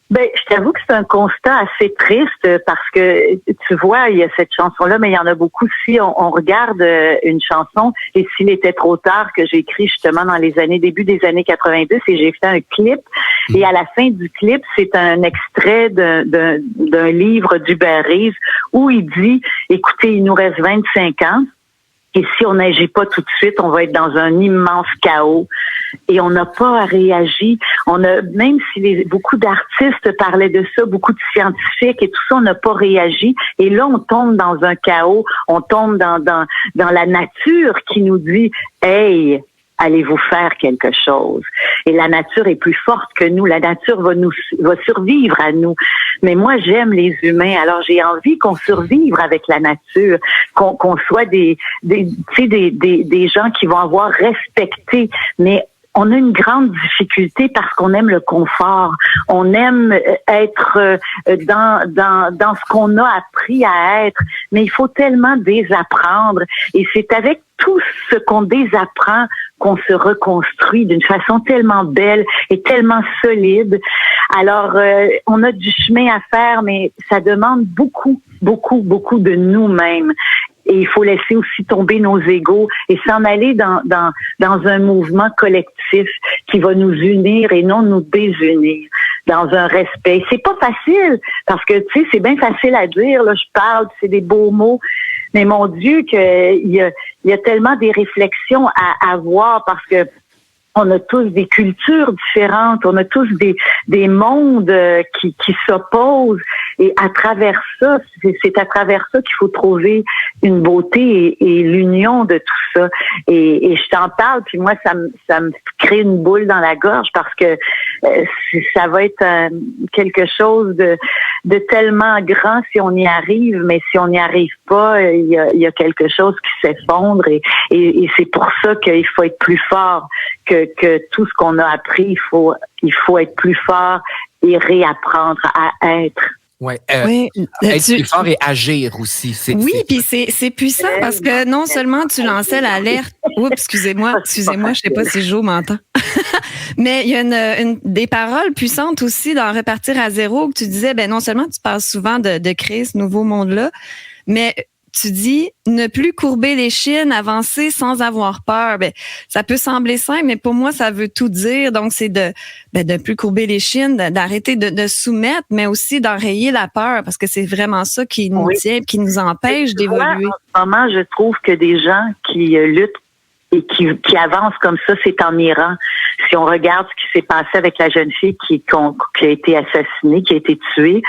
Ben, je t'avoue que c'est un constat assez triste, parce que tu vois, il y a cette chanson-là, mais il y en a beaucoup. Si on regarde une chanson, et s'il était trop tard, que j'ai écrit justement dans les début des années 90, et j'ai fait un clip, et à la fin du clip, c'est un extrait d'un livre d'Hubert Reeves où il dit, écoutez, il nous reste 25 ans. Et si on n'agit pas tout de suite, on va être dans un immense chaos. Et on n'a pas réagi. Même si beaucoup d'artistes parlaient de ça, beaucoup de scientifiques et tout ça, on n'a pas réagi. Et là, on tombe dans un chaos. On tombe dans la nature qui nous dit, hey, allez-vous faire quelque chose. Et la nature est plus forte que nous. La nature va survivre à nous. Mais moi, j'aime les humains. Alors, j'ai envie qu'on survive avec la nature, qu'on soit des gens qui vont avoir respecté. Mais on a une grande difficulté parce qu'on aime le confort. On aime être dans ce qu'on a appris à être. Mais il faut tellement désapprendre. Et c'est avec tout ce qu'on désapprend qu'on se reconstruit d'une façon tellement belle et tellement solide. Alors, on a du chemin à faire, mais ça demande beaucoup de nous-mêmes. Et il faut laisser aussi tomber nos égos et s'en aller dans un mouvement collectif qui va nous unir et non nous désunir, dans un respect. C'est pas facile, parce que, tu sais, c'est bien facile à dire, là, je parle, c'est des beaux mots, mais mon Dieu, qu'il y a tellement des réflexions à avoir, parce que on a tous des cultures différentes, on a tous des mondes qui s'opposent, et à travers ça, c'est à travers ça qu'il faut trouver une beauté et l'union de tout ça. Et je t'en parle, puis moi ça me crée une boule dans la gorge parce que ça va être quelque chose de tellement grand si on y arrive, mais si on n'y arrive pas, il y a quelque chose qui s'effondre, et c'est pour ça qu'il faut être plus fort que tout ce qu'on a appris. Il faut être plus fort et réapprendre à être. Ouais, Oui, être plus fort et agir aussi. Oui, puis c'est puissant parce que non seulement tu lançais l'alerte. Oups, excusez-moi, je sais pas si Jo m'entend. Mais il y a des paroles puissantes aussi dans Repartir à zéro, que tu disais, ben non seulement tu parles souvent de créer ce nouveau monde-là, mais tu dis ne plus courber les chines, avancer sans avoir peur. Ben, ça peut sembler simple, mais pour moi, ça veut tout dire. Donc, c'est de plus courber les chines, d'arrêter de soumettre, mais aussi d'enrayer la peur, parce que c'est vraiment ça qui nous tient, qui nous empêche d'évoluer. En ce moment, je trouve que des gens qui luttent et qui avancent comme ça, c'est en Iran. Si on regarde ce qui s'est passé avec la jeune fille qui a été assassinée, qui a été tuée,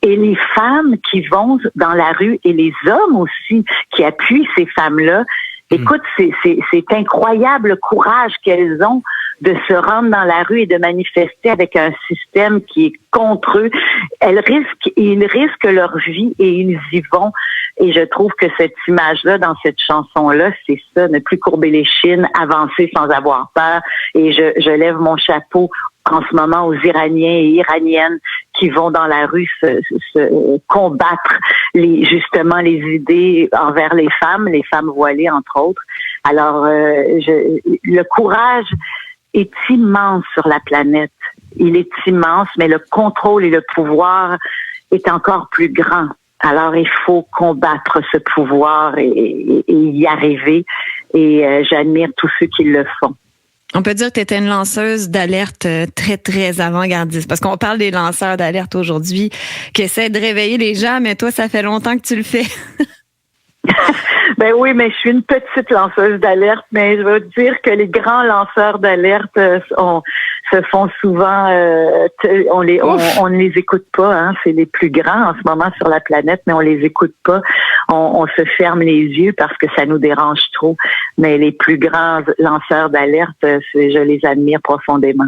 et les femmes qui vont dans la rue, et les hommes aussi qui appuient ces femmes-là, écoute, c'est incroyable le courage qu'elles ont de se rendre dans la rue et de manifester avec un système qui est contre eux. Ils risquent leur vie et ils y vont. Et je trouve que cette image-là, dans cette chanson-là, c'est ça, ne plus courber les chines, avancer sans avoir peur. Et je lève mon chapeau en ce moment aux Iraniens et Iraniennes qui vont dans la rue se combattre justement les idées envers les femmes voilées, entre autres. Alors, le courage est immense sur la planète. Il est immense, mais le contrôle et le pouvoir est encore plus grand. Alors, il faut combattre ce pouvoir et y arriver. Et j'admire tous ceux qui le font. On peut dire que tu étais une lanceuse d'alerte très, très avant-gardiste. Parce qu'on parle des lanceurs d'alerte aujourd'hui qui essaient de réveiller les gens, mais toi, ça fait longtemps que tu le fais. Ben oui, mais je suis une petite lanceuse d'alerte, mais je veux dire que les grands lanceurs d'alerte se font souvent, on ne les écoute pas, hein. C'est les plus grands en ce moment sur la planète, mais on les écoute pas. On se ferme les yeux parce que ça nous dérange trop. Mais les plus grands lanceurs d'alerte, je les admire profondément.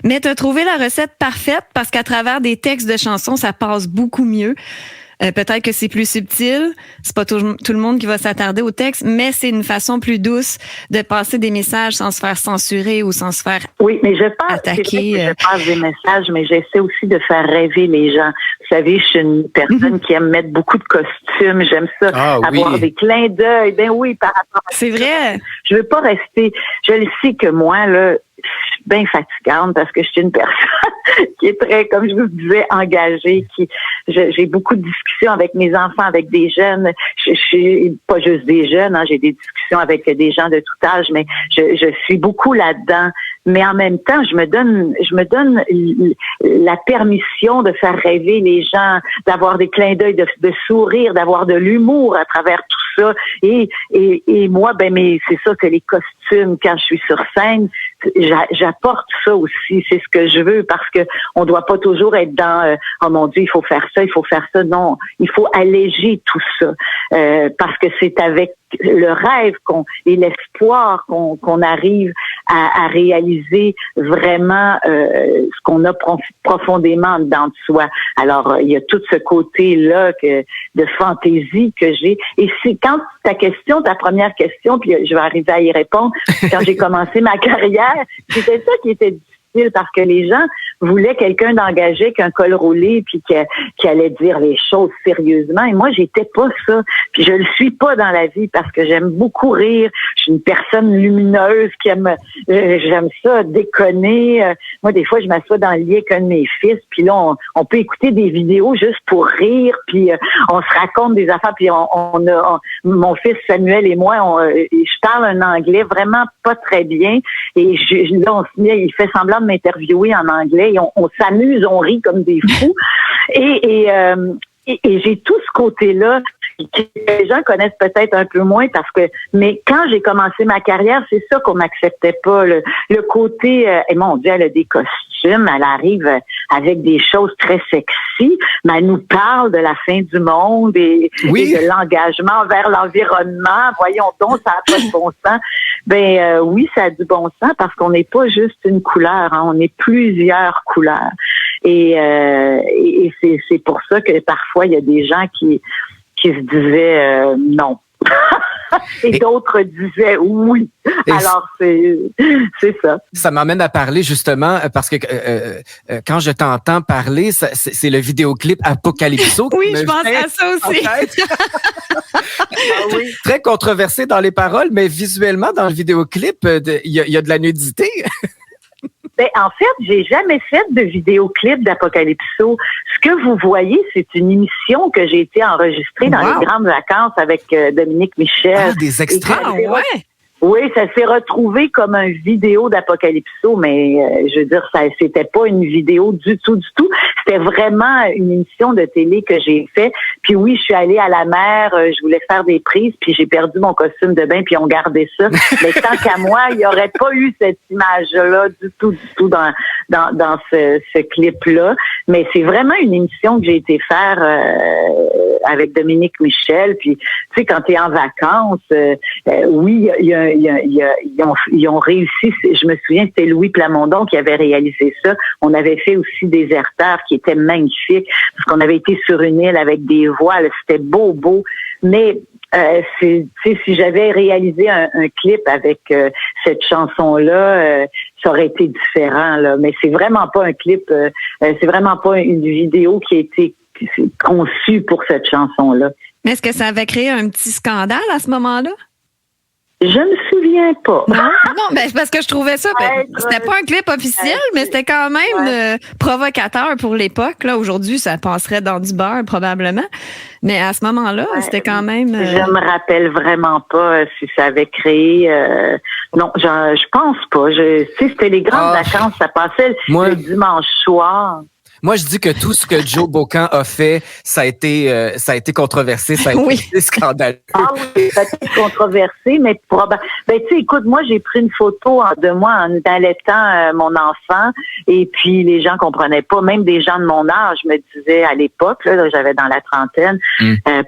Mais tu as trouvé la recette parfaite parce qu'à travers des textes de chansons, ça passe beaucoup mieux. Peut-être que c'est plus subtil, c'est pas tout le monde qui va s'attarder au texte, mais c'est une façon plus douce de passer des messages sans se faire censurer ou sans se faire oui, mais je passe des messages, mais j'essaie aussi de faire rêver les gens. Vous savez, je suis une personne qui aime mettre beaucoup de costumes, j'aime ça, avoir des clins d'œil. Ben oui, par rapport à c'est vrai. Je veux pas rester, je le sais que moi, là, je suis bien fatigante parce que je suis une personne qui est très, comme je vous disais, engagée, j'ai beaucoup de discussions avec mes enfants, avec des jeunes. Je suis pas juste des jeunes, hein, j'ai des discussions avec des gens de tout âge, mais je suis beaucoup là-dedans. Mais en même temps, je me donne la permission de faire rêver les gens, d'avoir des clins d'œil, de sourire, d'avoir de l'humour à travers tout ça. Et moi, c'est ça, c'est les costumes. Quand je suis sur scène, j'apporte ça aussi. C'est ce que je veux parce que on doit pas toujours être dans oh mon Dieu, il faut faire ça. Non, il faut alléger tout ça parce que c'est avec le rêve et l'espoir qu'on arrive à réaliser vraiment ce qu'on a profondément dedans de soi. Alors, il y a tout ce côté-là de fantaisie que j'ai. Et c'est quand ta première question, puis je vais arriver à y répondre, quand j'ai commencé ma carrière, c'était ça qui était difficile parce que les gens voulaient quelqu'un d'engagé avec un col roulé puis qui allait dire les choses sérieusement. Et moi, j'étais pas ça. Puis je le suis pas dans la vie parce que j'aime beaucoup rire. Je suis une personne lumineuse qui j'aime ça, déconner. Moi, des fois, je m'assois dans le lit avec un de mes fils puis là, on peut écouter des vidéos juste pour rire puis on se raconte des affaires puis mon fils Samuel et moi, je parle un anglais vraiment pas très bien et là, on se met, il fait semblant de m'interviewer en anglais et on s'amuse, on rit comme des fous et j'ai tout ce côté-là que les gens connaissent peut-être un peu moins mais quand j'ai commencé ma carrière, c'est ça qu'on m'acceptait pas, le côté, et mon Dieu, elle a des costumes, elle arrive avec des choses très sexy, mais elle nous parle de la fin du monde et de l'engagement vers l'environnement. Voyons donc, ça n'a pas de bon sens. Oui, ça a du bon sens parce qu'on n'est pas juste une couleur, hein, on est plusieurs couleurs. Et c'est pour ça que parfois il y a des gens qui se disaient non. Et d'autres disaient oui. Alors, c'est ça. Ça m'amène à parler justement, parce que quand je t'entends parler, c'est le vidéoclip Apocalypso. Oui, je pense à ça aussi. Oui. Très controversé dans les paroles, mais visuellement, dans le vidéoclip, il y a de la nudité. En fait, j'ai jamais fait de vidéoclip d'Apocalypso. Ce que vous voyez, c'est une émission que j'ai été enregistrée dans les grandes vacances avec Dominique Michel. Ah, des extraits, ouais. Oui, ça s'est retrouvé comme un vidéo d'Apocalypso, mais je veux dire, c'était pas une vidéo du tout. C'était vraiment une émission de télé que j'ai fait. Puis oui, je suis allée à la mer, je voulais faire des prises, puis j'ai perdu mon costume de bain, puis on gardait ça. Mais tant qu'à moi, il n'y aurait pas eu cette image-là du tout dans ce clip-là. Mais c'est vraiment une émission que j'ai été faire avec Dominique Michel. Puis, tu sais, quand tu es en vacances, oui, ils ont réussi. Je me souviens, c'était Louis Plamondon qui avait réalisé ça. On avait fait aussi Déserteur qui était magnifique parce qu'on avait été sur une île avec des voiles. C'était beau. Mais si j'avais réalisé un clip avec cette chanson-là, ça aurait été différent. Là. Mais c'est vraiment pas un clip, c'est vraiment pas une vidéo qui a été conçue pour cette chanson-là. Mais est-ce que ça avait créé un petit scandale à ce moment-là? Je me souviens pas. Non, c'est parce que je trouvais ça. C'était pas un clip officiel, mais c'était quand même provocateur pour l'époque. Là, aujourd'hui, ça passerait dans du beurre probablement. Mais à ce moment-là, c'était quand même. Je me rappelle vraiment pas si ça avait créé. Non, je pense pas. C'était les grandes vacances. Ça passait le dimanche soir. Moi, je dis que tout ce que Joe Bocan a fait, ça a été controversé, ça a été scandaleux. Ah oui, ça a été controversé, mais probablement. Tu sais, écoute, moi, j'ai pris une photo de moi en allaitant mon enfant, et puis les gens comprenaient pas. Même des gens de mon âge me disaient à l'époque, là, j'avais dans la trentaine,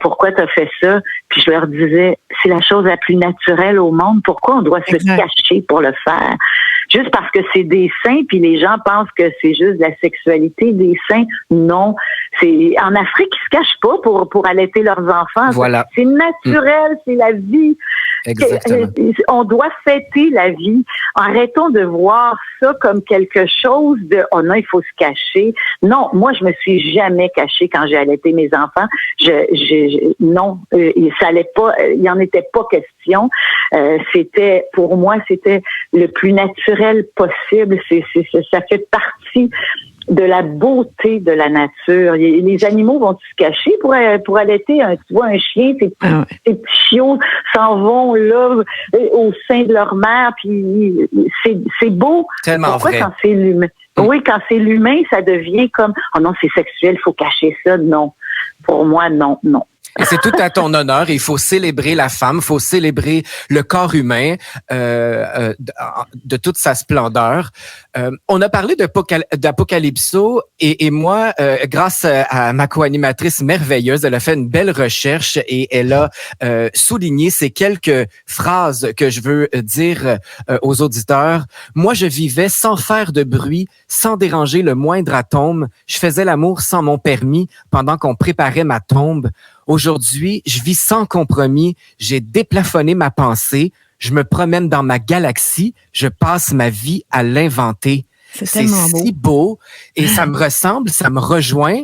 pourquoi t'as fait ça? Puis je leur disais, c'est la chose la plus naturelle au monde. Pourquoi on doit se cacher pour le faire? Juste parce que c'est des seins, puis les gens pensent que c'est juste de la sexualité des seins. Non. C'est en Afrique, ils se cachent pas pour allaiter leurs enfants. Voilà. C'est naturel, c'est la vie. Exactement. On doit fêter la vie. Arrêtons de voir ça comme quelque chose de « oh non, il faut se cacher ». Non, moi, je me suis jamais cachée quand j'ai allaité mes enfants. Non, ça allait pas, il y en était pas question. Pour moi, c'était le plus naturel possible. Ça fait partie de la beauté de la nature. Les animaux vont se cacher pour allaiter tu vois, un chien, ces petits chiots s'en vont là au sein de leur mère, puis c'est beau. Tellement pourquoi vrai. Quand c'est l'humain? Oui, quand c'est l'humain, ça devient comme oh non, c'est sexuel, il faut cacher ça. Non. Pour moi, non. Et c'est tout à ton honneur. Il faut célébrer la femme, il faut célébrer le corps humain de toute sa splendeur. On a parlé d'Apocalypso et moi, grâce à ma co-animatrice merveilleuse, elle a fait une belle recherche et elle a souligné ces quelques phrases que je veux dire aux auditeurs. Moi, je vivais sans faire de bruit, sans déranger le moindre atome. Je faisais l'amour sans mon permis pendant qu'on préparait ma tombe. Aujourd'hui, je vis sans compromis. J'ai déplafonné ma pensée. Je me promène dans ma galaxie. Je passe ma vie à l'inventer. C'est tellement beau. Si beau et ça me ressemble, ça me rejoint.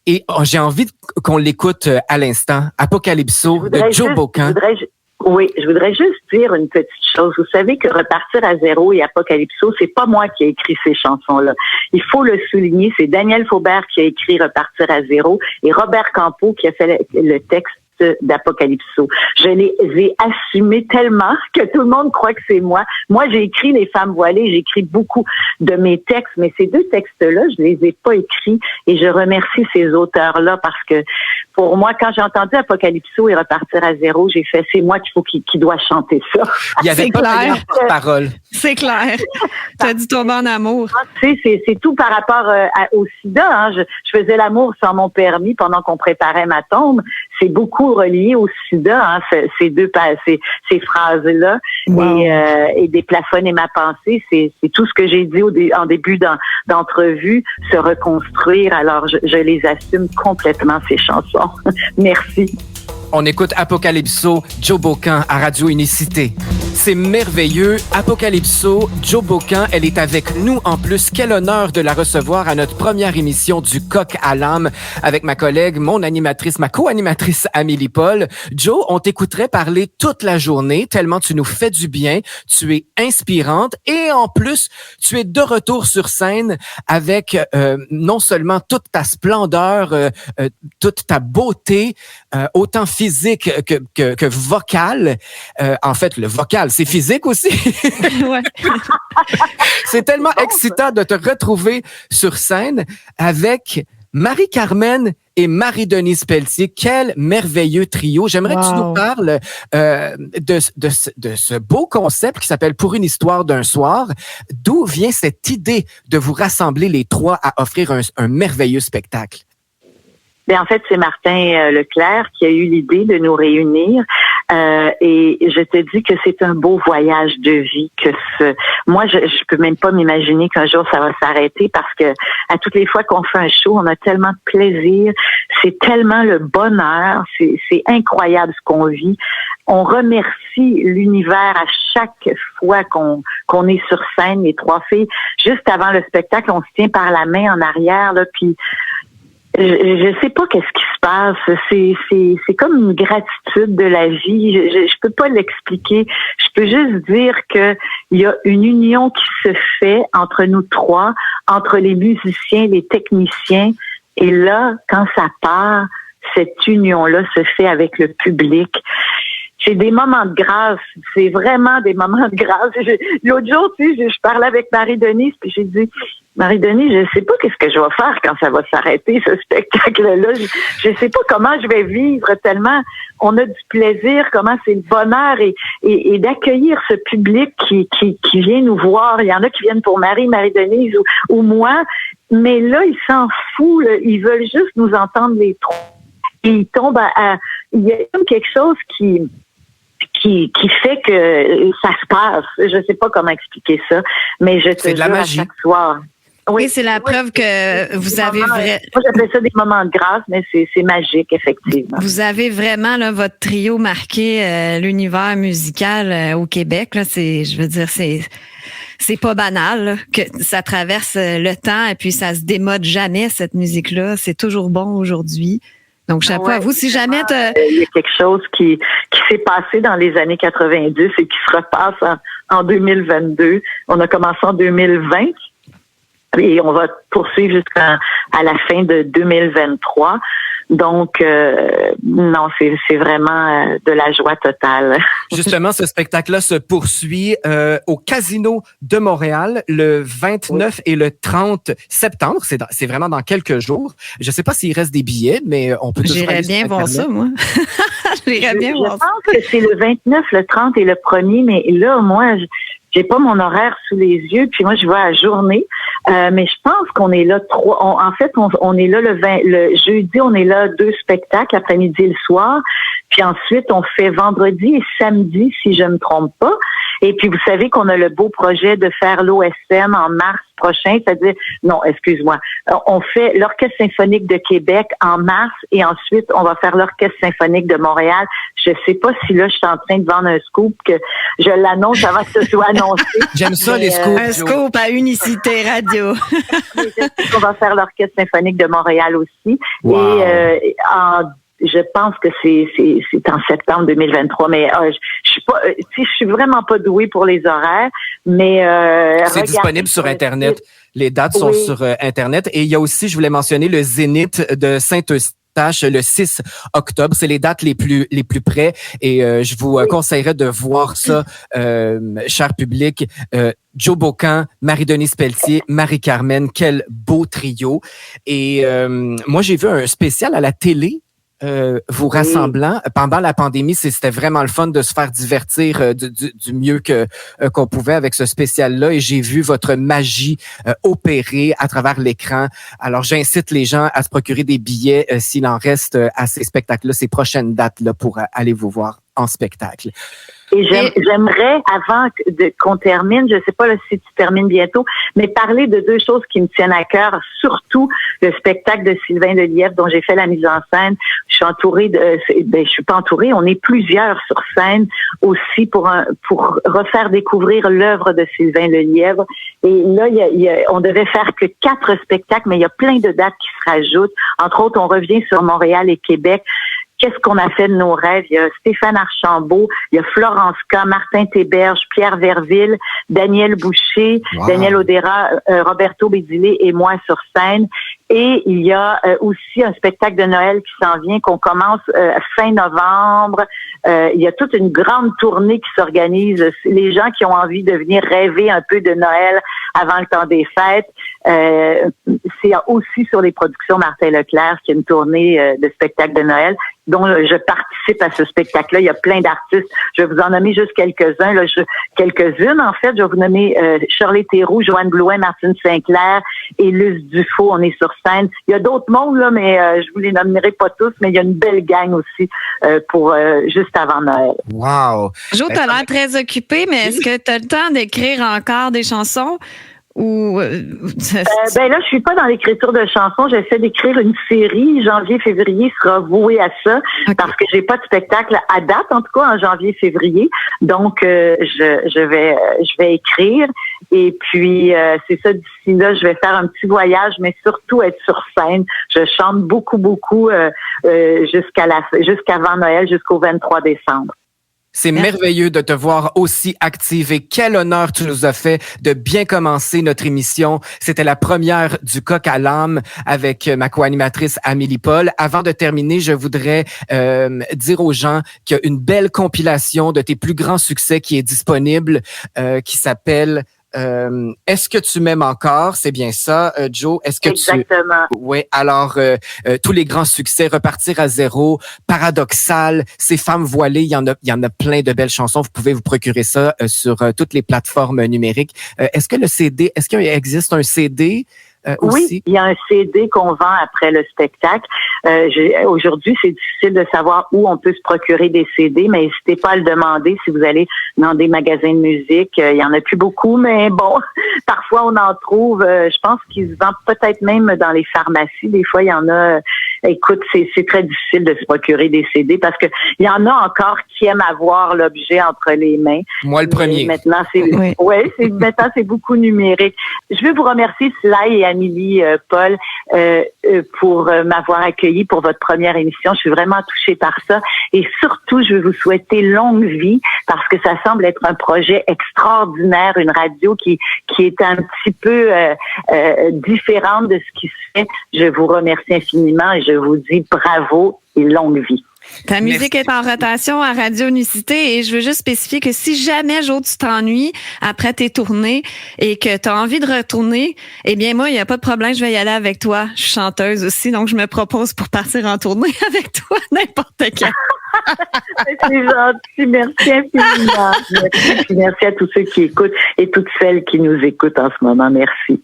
Et j'ai envie qu'on l'écoute à l'instant. Apocalypso de Joe Bocan. Oui, je voudrais juste dire une petite chose. Vous savez que Repartir à zéro et Apocalypso, c'est pas moi qui ai écrit ces chansons-là. Il faut le souligner, c'est Daniel Faubert qui a écrit Repartir à zéro et Robert Campeau qui a fait le texte d'Apocalypso. Je les ai assumés tellement que tout le monde croit que c'est moi. Moi, j'ai écrit Les Femmes voilées, j'ai écrit beaucoup de mes textes, mais ces deux textes-là, je les ai pas écrits et je remercie ces auteurs-là parce que pour moi, quand j'ai entendu Apocalypso et Repartir à zéro, j'ai fait, c'est moi qui dois chanter ça. Il y avait pas de parole. C'est clair. T'as dû tomber en amour. Tu sais, c'est tout par rapport au sida. Hein. Je faisais l'amour sans mon permis pendant qu'on préparait ma tombe. C'est beaucoup relié au sida, hein, ces phrases-là. Wow. Et déplafonner ma pensée, c'est tout ce que j'ai dit en début d'entrevue, se reconstruire. Alors, je les assume complètement, ces chansons. Merci. On écoute Apocalypso, Joe Bocan à Radio Unicité. C'est merveilleux. Apocalypso, Joe Bocan, elle est avec nous en plus. Quel honneur de la recevoir à notre première émission du Coq à l'âme avec ma collègue, ma co-animatrice Amélie Paul. Joe, on t'écouterait parler toute la journée tellement tu nous fais du bien. Tu es inspirante et en plus, tu es de retour sur scène avec non seulement toute ta splendeur, toute ta beauté, autant physique que vocale. En fait, le vocal, c'est physique aussi. Ouais. C'est tellement excitant de te retrouver sur scène avec Marie-Carmen et Marie-Denise Pelletier. Quel merveilleux trio. J'aimerais que tu nous parles de ce beau concept qui s'appelle Pour une histoire d'un soir. D'où vient cette idée de vous rassembler les trois à offrir un merveilleux spectacle? Bien, en fait, c'est Martin Leclerc qui a eu l'idée de nous réunir. Et je te dis que c'est un beau voyage de vie. Moi, je peux même pas m'imaginer qu'un jour ça va s'arrêter parce que à toutes les fois qu'on fait un show, on a tellement de plaisir. C'est tellement le bonheur. C'est incroyable ce qu'on vit. On remercie l'univers à chaque fois qu'on est sur scène, les trois filles. Juste avant le spectacle, on se tient par la main en arrière, là, puis je sais pas qu'est-ce qui se passe. C'est comme une gratitude de la vie. Je peux pas l'expliquer. Je peux juste dire que il y a une union qui se fait entre nous trois, entre les musiciens, les techniciens. Et là, quand ça part, cette union-là se fait avec le public. C'est des moments de grâce. C'est vraiment des moments de grâce. L'autre jour, tu sais, je parlais avec Marie-Denise, puis j'ai dit, Marie-Denise, je sais pas qu'est-ce que je vais faire quand ça va s'arrêter, ce spectacle-là. Je sais pas comment je vais vivre tellement on a du plaisir, comment c'est le bonheur et d'accueillir ce public qui vient nous voir. Il y en a qui viennent pour Marie-Denise ou moi, mais là, ils s'en foutent. Là. Ils veulent juste nous entendre les trois. Et ils tombent il y a comme quelque chose qui fait que ça se passe. Je sais pas comment expliquer ça, mais je te jure à chaque soir. Oui, c'est la preuve que vous avez moi, j'appelle ça des moments de grâce, mais c'est magique, effectivement. Vous avez vraiment, là, votre trio marqué l'univers musical au Québec. Là, je veux dire, c'est pas banal, là, que ça traverse le temps et puis ça se démode jamais, cette musique-là. C'est toujours bon aujourd'hui. Donc, chapeau à vous. Si jamais il y a quelque chose qui s'est passé dans les années 90 et qui se repasse en 2022. On a commencé en 2020 et on va poursuivre jusqu'à la fin de 2023. Donc, non, c'est vraiment de la joie totale. Justement, ce spectacle-là se poursuit au Casino de Montréal le 29 et le 30 septembre. C'est vraiment dans quelques jours. Je ne sais pas s'il reste des billets, mais on peut toujours aller sur Internet. Voir ça, moi. J'irais bien voir ça. Je pense que c'est le 29, le 30 et le 1er, mais là, moi, j'ai pas mon horaire sous les yeux, puis moi je vais à la journée, mais je pense qu'on est là en fait on est là le jeudi, on est là 2 spectacles l'après-midi et le soir, puis ensuite on fait vendredi et samedi si je me trompe pas. Et puis vous savez qu'on a le beau projet de faire l'OSM en mars prochain, c'est-à-dire on fait l'Orchestre symphonique de Québec en mars et ensuite on va faire l'Orchestre symphonique de Montréal. Je sais pas si là je suis en train de vendre un scoop que je l'annonce avant que ce soit annoncé. J'aime ça les scoops. Un scoop à Unicité Radio. On va faire l'Orchestre symphonique de Montréal aussi. Wow. Et je pense que c'est en septembre 2023, mais je suis vraiment pas douée pour les horaires, mais c'est disponible sur Internet. Les dates sont sur Internet et il y a aussi, je voulais mentionner, le Zénith de Portache le 6 octobre. C'est les dates les plus près et je vous conseillerais de voir ça, cher public. Joe Bocan, Marie-Denise Pelletier, Marie-Carmen, quel beau trio. Et moi, j'ai vu un spécial à la télé vous rassemblant pendant la pandémie. C'était vraiment le fun de se faire divertir du mieux qu'on pouvait avec ce spécial-là. Et j'ai vu votre magie opérer à travers l'écran. Alors, j'incite les gens à se procurer des billets s'il en reste à ces spectacles-là, ces prochaines dates-là pour aller vous voir en spectacle. Et j'aimerais, avant qu'on termine, je sais pas là, si tu termines bientôt, mais parler de deux choses qui me tiennent à cœur, surtout le spectacle de Sylvain Lelièvre dont j'ai fait la mise en scène. Je suis entourée je suis pas entourée, on est plusieurs sur scène aussi pour refaire découvrir l'œuvre de Sylvain Lelièvre. Et là, on devait faire que 4 spectacles, mais il y a plein de dates qui se rajoutent. Entre autres, on revient sur Montréal et Québec. Qu'est-ce qu'on a fait de nos rêves? Il y a Stéphane Archambault, il y a Florence K, Martin Théberge, Pierre Verville, Daniel Boucher, Daniel Odera, Roberto Bédilé et moi sur scène. Et il y a aussi un spectacle de Noël qui s'en vient, qu'on commence fin novembre. Il y a toute une grande tournée qui s'organise. Les gens qui ont envie de venir rêver un peu de Noël avant le temps des fêtes. C'est aussi sur les productions Martin Leclerc qu'il y a une tournée de spectacles de Noël dont je participe à ce spectacle-là. Il y a plein d'artistes. Je vais vous en nommer juste quelques-uns. Quelques-unes, en fait. Je vais vous nommer Shirley Théroux, Joanne Blouin, Martine Sinclair et Luce Dufault. On est sur scène. Il y a d'autres mondes, là, mais je vous les nommerai pas tous, mais il y a une belle gang aussi pour juste avant Noël. Wow! Jo, t'as l'air très occupé, mais est-ce que t'as le temps d'écrire encore des chansons? Ou là, je suis pas dans l'écriture de chansons. J'essaie d'écrire une série. Janvier-février sera voué à ça, parce que j'ai pas de spectacle à date, en tout cas en janvier-février. Donc, je vais écrire. Et puis, c'est ça. D'ici là, je vais faire un petit voyage, mais surtout être sur scène. Je chante beaucoup jusqu'avant Noël, jusqu'au 23 décembre. C'est merveilleux de te voir aussi active et quel honneur tu nous as fait de bien commencer notre émission. C'était la première du Coq à l'âme avec ma co-animatrice Amélie Paul. Avant de terminer, je voudrais dire aux gens qu'il y a une belle compilation de tes plus grands succès qui est disponible, qui s'appelle Est-ce que tu m'aimes encore? C'est bien ça, Joe? Exactement. Oui, alors tous les grands succès, Repartir à zéro, Paradoxal, Ces femmes voilées, il y en a plein de belles chansons. Vous pouvez vous procurer ça sur toutes les plateformes numériques. Est-ce qu'il existe un CD? Aussi? Oui, il y a un CD qu'on vend après le spectacle. Aujourd'hui, c'est difficile de savoir où on peut se procurer des CD, mais n'hésitez pas à le demander si vous allez dans des magasins de musique. Il y en a plus beaucoup, mais bon, parfois on en trouve. Je pense qu'ils se vendent peut-être même dans les pharmacies. Des fois, il y en a. Écoute, c'est très difficile de se procurer des CD parce que il y en a encore qui aiment avoir l'objet entre les mains. Moi, le premier. Maintenant, maintenant, c'est beaucoup numérique. Je veux vous remercier, Sly et Amélie Paul, pour m'avoir accueilli pour votre première émission. Je suis vraiment touchée par ça. Et surtout, je veux vous souhaiter longue vie parce que ça semble être un projet extraordinaire, une radio qui est un petit peu différente de ce qui se fait. Je vous remercie infiniment et je vous dis bravo et longue vie. Ta musique est en rotation à Radio Unicité et je veux juste spécifier que si jamais, Jo, tu t'ennuies après tes tournées et que tu as envie de retourner, eh bien, moi, il n'y a pas de problème, je vais y aller avec toi. Je suis chanteuse aussi, donc je me propose pour partir en tournée avec toi n'importe quand. C'est gentil, merci infiniment. Merci à tous ceux qui écoutent et toutes celles qui nous écoutent en ce moment. Merci.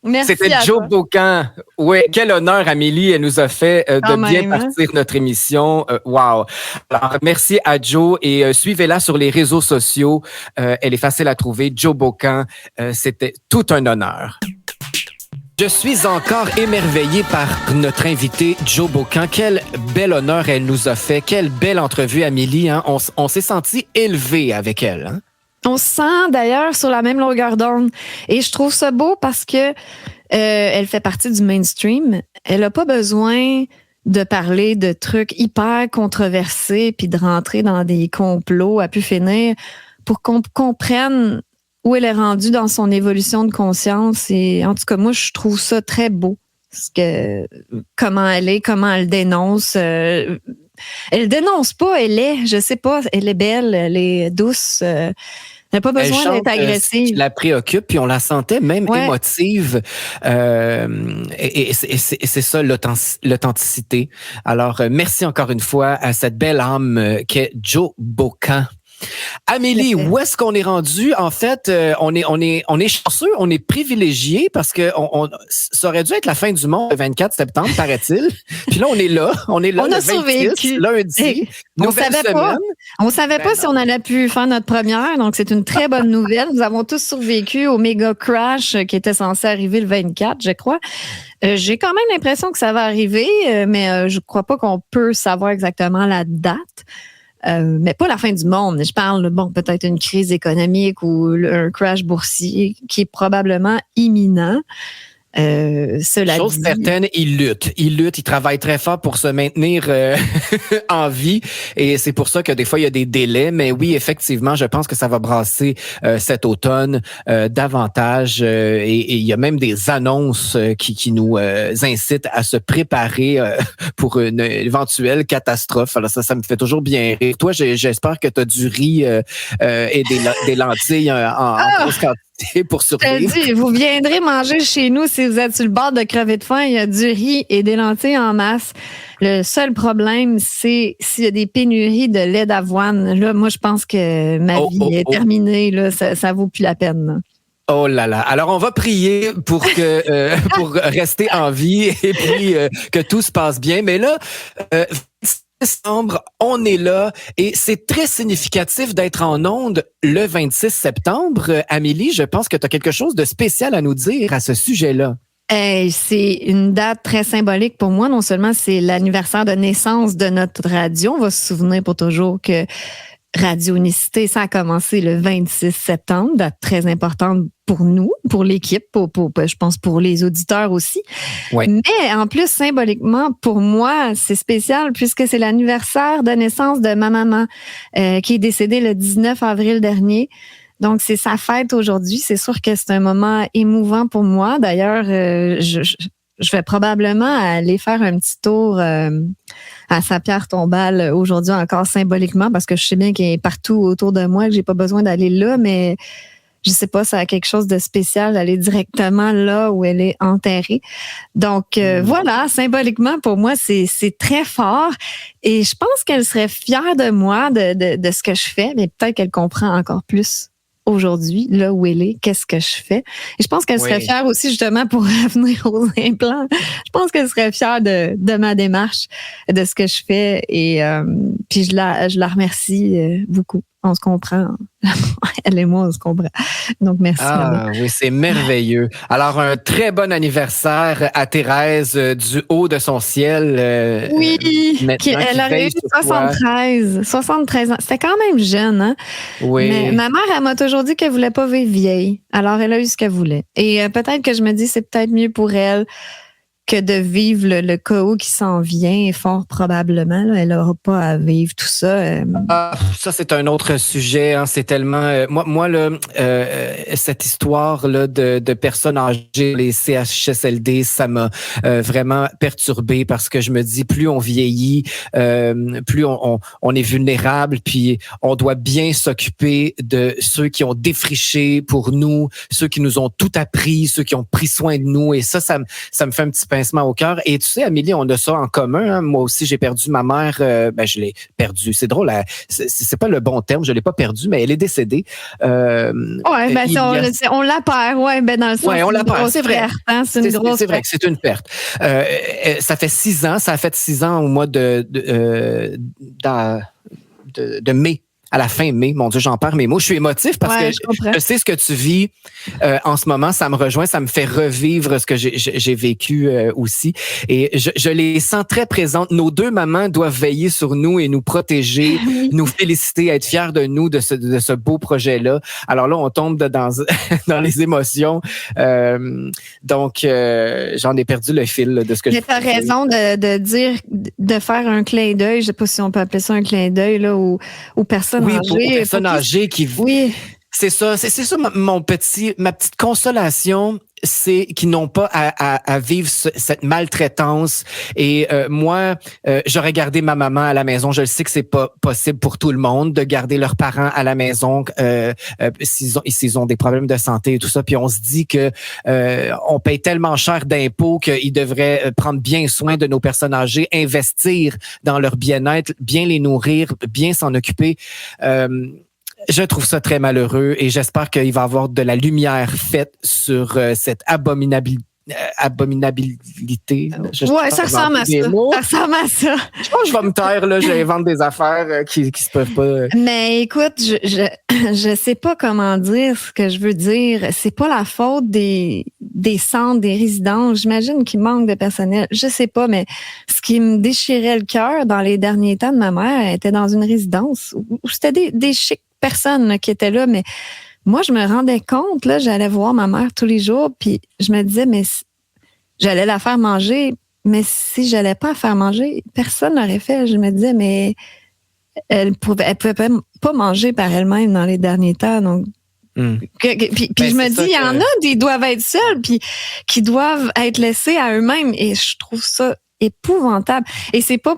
Merci. C'était Joe Bocan. Oui, quel honneur, Amélie, elle nous a fait de bien partir notre émission. Wow. Alors, merci à Joe et suivez-la sur les réseaux sociaux. Elle est facile à trouver. Joe Bocan, c'était tout un honneur. Je suis encore émerveillé par notre invitée, Joe Bocan. Quel bel honneur elle nous a fait. Quelle belle entrevue, Amélie. Hein? On s'est senti élevé avec elle. Hein? On se sent d'ailleurs sur la même longueur d'onde. Et je trouve ça beau parce que elle fait partie du mainstream. Elle n'a pas besoin de parler de trucs hyper controversés puis de rentrer dans des complots à pu finir pour qu'on comprenne où elle est rendue dans son évolution de conscience. Et en tout cas, moi, je trouve ça très beau. comment elle est, comment elle dénonce. Elle dénonce pas, elle est, je sais pas, elle est belle, elle est douce. Elle n'a pas besoin d'être agressive. Ce qui la préoccupe, puis on la sentait même émotive. Et c'est ça, l'authenticité. Alors, merci encore une fois à cette belle âme qu'est Jo Bocan. Amélie, où est-ce qu'on est rendu? En fait, on est chanceux, on est privilégié parce que ça aurait dû être la fin du monde le 24 septembre, paraît-il. Puis là, on est là on le a 26, survécu. lundi. On savait pas si on allait pu faire notre première, donc c'est une très bonne nouvelle. Nous avons tous survécu au méga crash qui était censé arriver le 24, je crois. J'ai quand même l'impression que ça va arriver, mais je crois pas qu'on peut savoir exactement la date. Mais pas la fin du monde. Je parle, peut-être une crise économique ou un crash boursier qui est probablement imminent. Chose certaine, il lutte, il travaille très fort pour se maintenir en vie et c'est pour ça que des fois il y a des délais, mais oui, effectivement, je pense que ça va brasser cet automne davantage et il y a même des annonces qui nous incitent à se préparer pour une éventuelle catastrophe. Alors ça me fait toujours bien rire. Toi, j'espère que tu as du riz et des lentilles en grosse quantité pour survivre. Je te dis, vous viendrez manger chez nous si vous êtes sur le bord de crever de faim. Il y a du riz et des lentilles en masse. Le seul problème, c'est s'il y a des pénuries de lait d'avoine. Là, moi, je pense que ma vie est terminée. Là, ça vaut plus la peine. Là. Oh là là. Alors, on va prier pour que pour rester en vie et puis que tout se passe bien. Mais là, septembre, on est là et c'est très significatif d'être en onde le 26 septembre. Amélie, je pense que tu as quelque chose de spécial à nous dire à ce sujet-là. C'est une date très symbolique pour moi. Non seulement c'est l'anniversaire de naissance de notre radio, on va se souvenir pour toujours que Radio Unicité, ça a commencé le 26 septembre, date très importante pour nous, pour l'équipe, pour je pense pour les auditeurs aussi. Ouais. Mais en plus, symboliquement, pour moi, c'est spécial puisque c'est l'anniversaire de naissance de ma maman qui est décédée le 19 avril dernier. Donc, c'est sa fête aujourd'hui. C'est sûr que c'est un moment émouvant pour moi. D'ailleurs, je vais probablement aller faire un petit tour à sa pierre tombale aujourd'hui encore symboliquement parce que je sais bien qu'il est partout autour de moi, que j'ai pas besoin d'aller là, mais je sais pas, ça a quelque chose de spécial d'aller directement là où elle est enterrée. Donc voilà, symboliquement pour moi c'est très fort et je pense qu'elle serait fière de moi de ce que je fais, mais peut-être qu'elle comprend encore plus aujourd'hui, là où elle est, qu'est-ce que je fais. Et je pense qu'elle serait fière aussi, justement, pour revenir aux implants. Je pense qu'elle serait fière de ma démarche, de ce que je fais. Et puis je la remercie beaucoup. On se comprend. Elle et moi, on se comprend. Donc, merci. Ah oui, c'est merveilleux. Alors, un très bon anniversaire à Thérèse du haut de son ciel. Oui, elle aurait eu 73 ans. C'était quand même jeune, hein? Oui. Mais ma mère, elle m'a toujours dit qu'elle voulait pas vivre vieille. Alors, elle a eu ce qu'elle voulait. Et peut-être que je me dis, c'est peut-être mieux pour elle que de vivre le chaos qui s'en vient, fort probablement. Là, elle n'aura pas à vivre tout ça. Ça, c'est un autre sujet. Hein, c'est tellement... moi là, cette histoire là de personnes âgées, les CHSLD, ça m'a vraiment perturbé parce que je me dis, plus on vieillit, plus on est vulnérable, puis on doit bien s'occuper de ceux qui ont défriché pour nous, ceux qui nous ont tout appris, ceux qui ont pris soin de nous. Et ça me fait un petit pincement au cœur. Et tu sais, Amélie, on a ça en commun. Hein. Moi aussi, j'ai perdu ma mère. Je l'ai perdue. C'est drôle. C'est pas le bon terme. Je l'ai pas perdue, mais elle est décédée. On la perd. Ouais, dans le sens. Ouais, on la perd. C'est vrai. Perte, hein? C'est vrai que c'est une perte. Ça fait 6 ans. Ça a fait 6 ans au mois de mai. À la fin mai, mon Dieu, j'en perds mes mots. Je suis émotif parce que je sais ce que tu vis en ce moment. Ça me rejoint, ça me fait revivre ce que j'ai vécu aussi. Et je les sens très présentes. Nos deux mamans doivent veiller sur nous et nous protéger, nous féliciter, être fiers de nous, de ce beau projet-là. Alors là, on tombe dans les émotions. Donc, j'en ai perdu le fil de ce que je fais. Mais tu as raison de dire, de faire un clin d'œil. Je sais pas si on peut appeler ça un clin d'œil là, aux personnes âgées. Pour personnes âgées qui... Oui. C'est ça ma petite consolation. c'est qu'ils n'ont pas à vivre cette maltraitance. Et moi, j'aurais gardé ma maman à la maison. Je le sais que c'est pas possible pour tout le monde de garder leurs parents à la maison s'ils ont des problèmes de santé et tout ça. Puis on se dit que on paye tellement cher d'impôts qu'ils devraient prendre bien soin de nos personnes âgées, investir dans leur bien-être, bien les nourrir, bien s'en occuper. Je trouve ça très malheureux et j'espère qu'il va y avoir de la lumière faite sur cette abominabilité. Ouais, ça ressemble à ça. Ça ressemble à ça. Je pense que je vais me taire, là. J'invente des affaires qui se peuvent pas. Mais écoute, je sais pas comment dire ce que je veux dire. C'est pas la faute des centres, des résidences. J'imagine qu'il manque de personnel. Je sais pas, mais ce qui me déchirait le cœur dans les derniers temps de ma mère, elle était dans une résidence où c'était des chics personnes là, qui étaient là, mais moi, je me rendais compte, là, j'allais voir ma mère tous les jours, puis je me disais, mais j'allais la faire manger, mais si j'allais pas la faire manger, personne l'aurait fait. Je me disais, mais elle pouvait pas manger par elle-même dans les derniers temps, donc. Puis je me dis, il y en a qui doivent être seuls, puis qui doivent être laissés à eux-mêmes, et je trouve ça épouvantable. Et c'est pas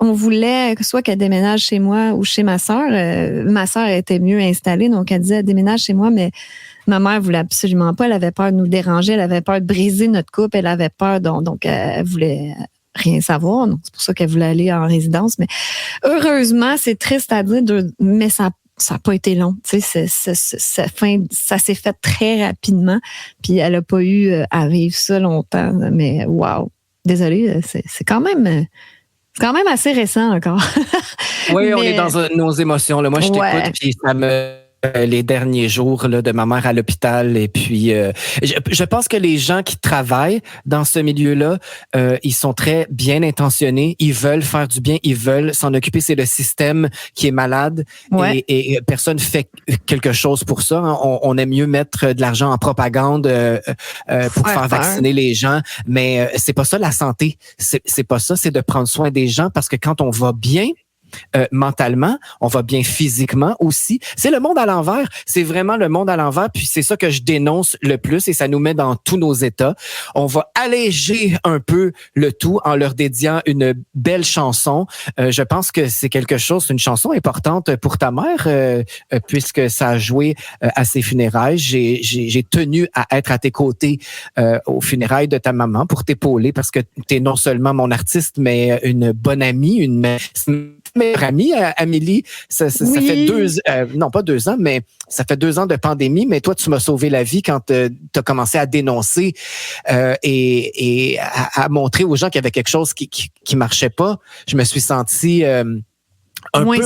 on voulait que soit qu'elle déménage chez moi ou chez ma sœur. Ma sœur était mieux installée, donc elle disait déménage chez moi, mais ma mère voulait absolument pas. Elle avait peur de nous déranger, elle avait peur de briser notre couple, elle avait peur, donc elle voulait rien savoir. Donc c'est pour ça qu'elle voulait aller en résidence. Mais heureusement, c'est triste à dire, mais ça n'a pas été long. Tu sais, ça s'est fait très rapidement. Puis elle n'a pas eu à vivre ça longtemps. Mais wow! Désolée, c'est quand même assez récent encore. Oui, mais, on est dans nos émotions. Là. Moi, je t'écoute, puis ça me... les derniers jours là, de ma mère à l'hôpital. Et puis, je pense que les gens qui travaillent dans ce milieu-là, ils sont très bien intentionnés. Ils veulent faire du bien, ils veulent s'en occuper. C'est le système qui est malade et personne fait quelque chose pour ça. On aime mieux mettre de l'argent en propagande pour faire vacciner les gens, mais c'est pas ça la santé. C'est pas ça. C'est de prendre soin des gens parce que quand on va bien, mentalement, on va bien physiquement aussi. C'est le monde à l'envers. C'est vraiment le monde à l'envers. Puis c'est ça que je dénonce le plus et ça nous met dans tous nos états. On va alléger un peu le tout en leur dédiant une belle chanson. Je pense que c'est une chanson importante pour ta mère puisque ça a joué à ses funérailles. J'ai tenu à être à tes côtés aux funérailles de ta maman pour t'épauler parce que tu es non seulement mon artiste, mais une bonne amie, une meilleure amie, Amélie. Ça fait pas 2 ans, mais ça fait 2 ans de pandémie, mais toi, tu m'as sauvé la vie quand tu as commencé à dénoncer et à montrer aux gens qu'il y avait quelque chose qui marchait pas. Je me suis sentie moins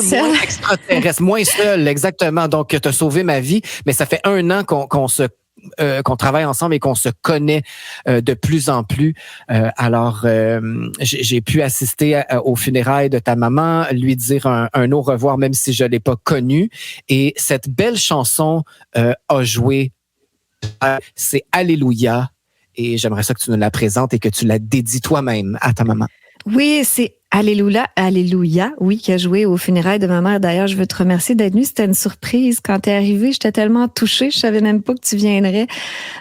extraterrestre, moins seul, exactement. Donc, tu as sauvé ma vie, mais ça fait 1 an qu'on travaille ensemble et qu'on se connaît de plus en plus. Alors, j'ai pu assister aux funérailles de ta maman, lui dire un au revoir, même si je l'ai pas connu. Et cette belle chanson a joué. C'est Alléluia. Et j'aimerais ça que tu nous la présentes et que tu la dédies toi-même à ta maman. Oui, c'est Alléluia, oui, qui a joué aux funérailles de ma mère. D'ailleurs, je veux te remercier d'être venue. C'était une surprise. Quand tu es arrivée, j'étais tellement touchée, je savais même pas que tu viendrais.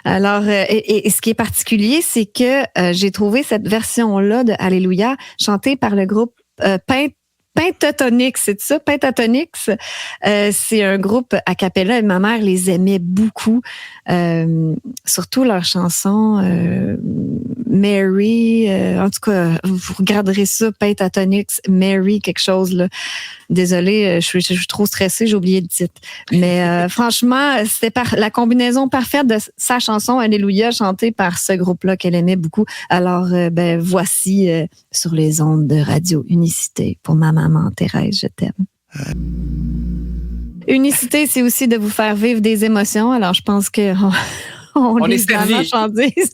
Alors, et ce qui est particulier, c'est que j'ai trouvé cette version-là de Alléluia chantée par le groupe Pentatonix, c'est ça? Pentatonix, c'est un groupe a cappella et ma mère les aimait beaucoup. Surtout leur chanson Mary, en tout cas, vous regarderez ça, Pentatonix, Mary, quelque chose là. Désolée, je suis trop stressée, j'ai oublié le titre. Mais franchement, c'était la combinaison parfaite de sa chanson Alléluia chantée par ce groupe-là qu'elle aimait beaucoup. Alors, voici sur les ondes de Radio Unicité pour ma maman Thérèse, je t'aime. Unicité, c'est aussi de vous faire vivre des émotions. Alors, je pense que on est servi.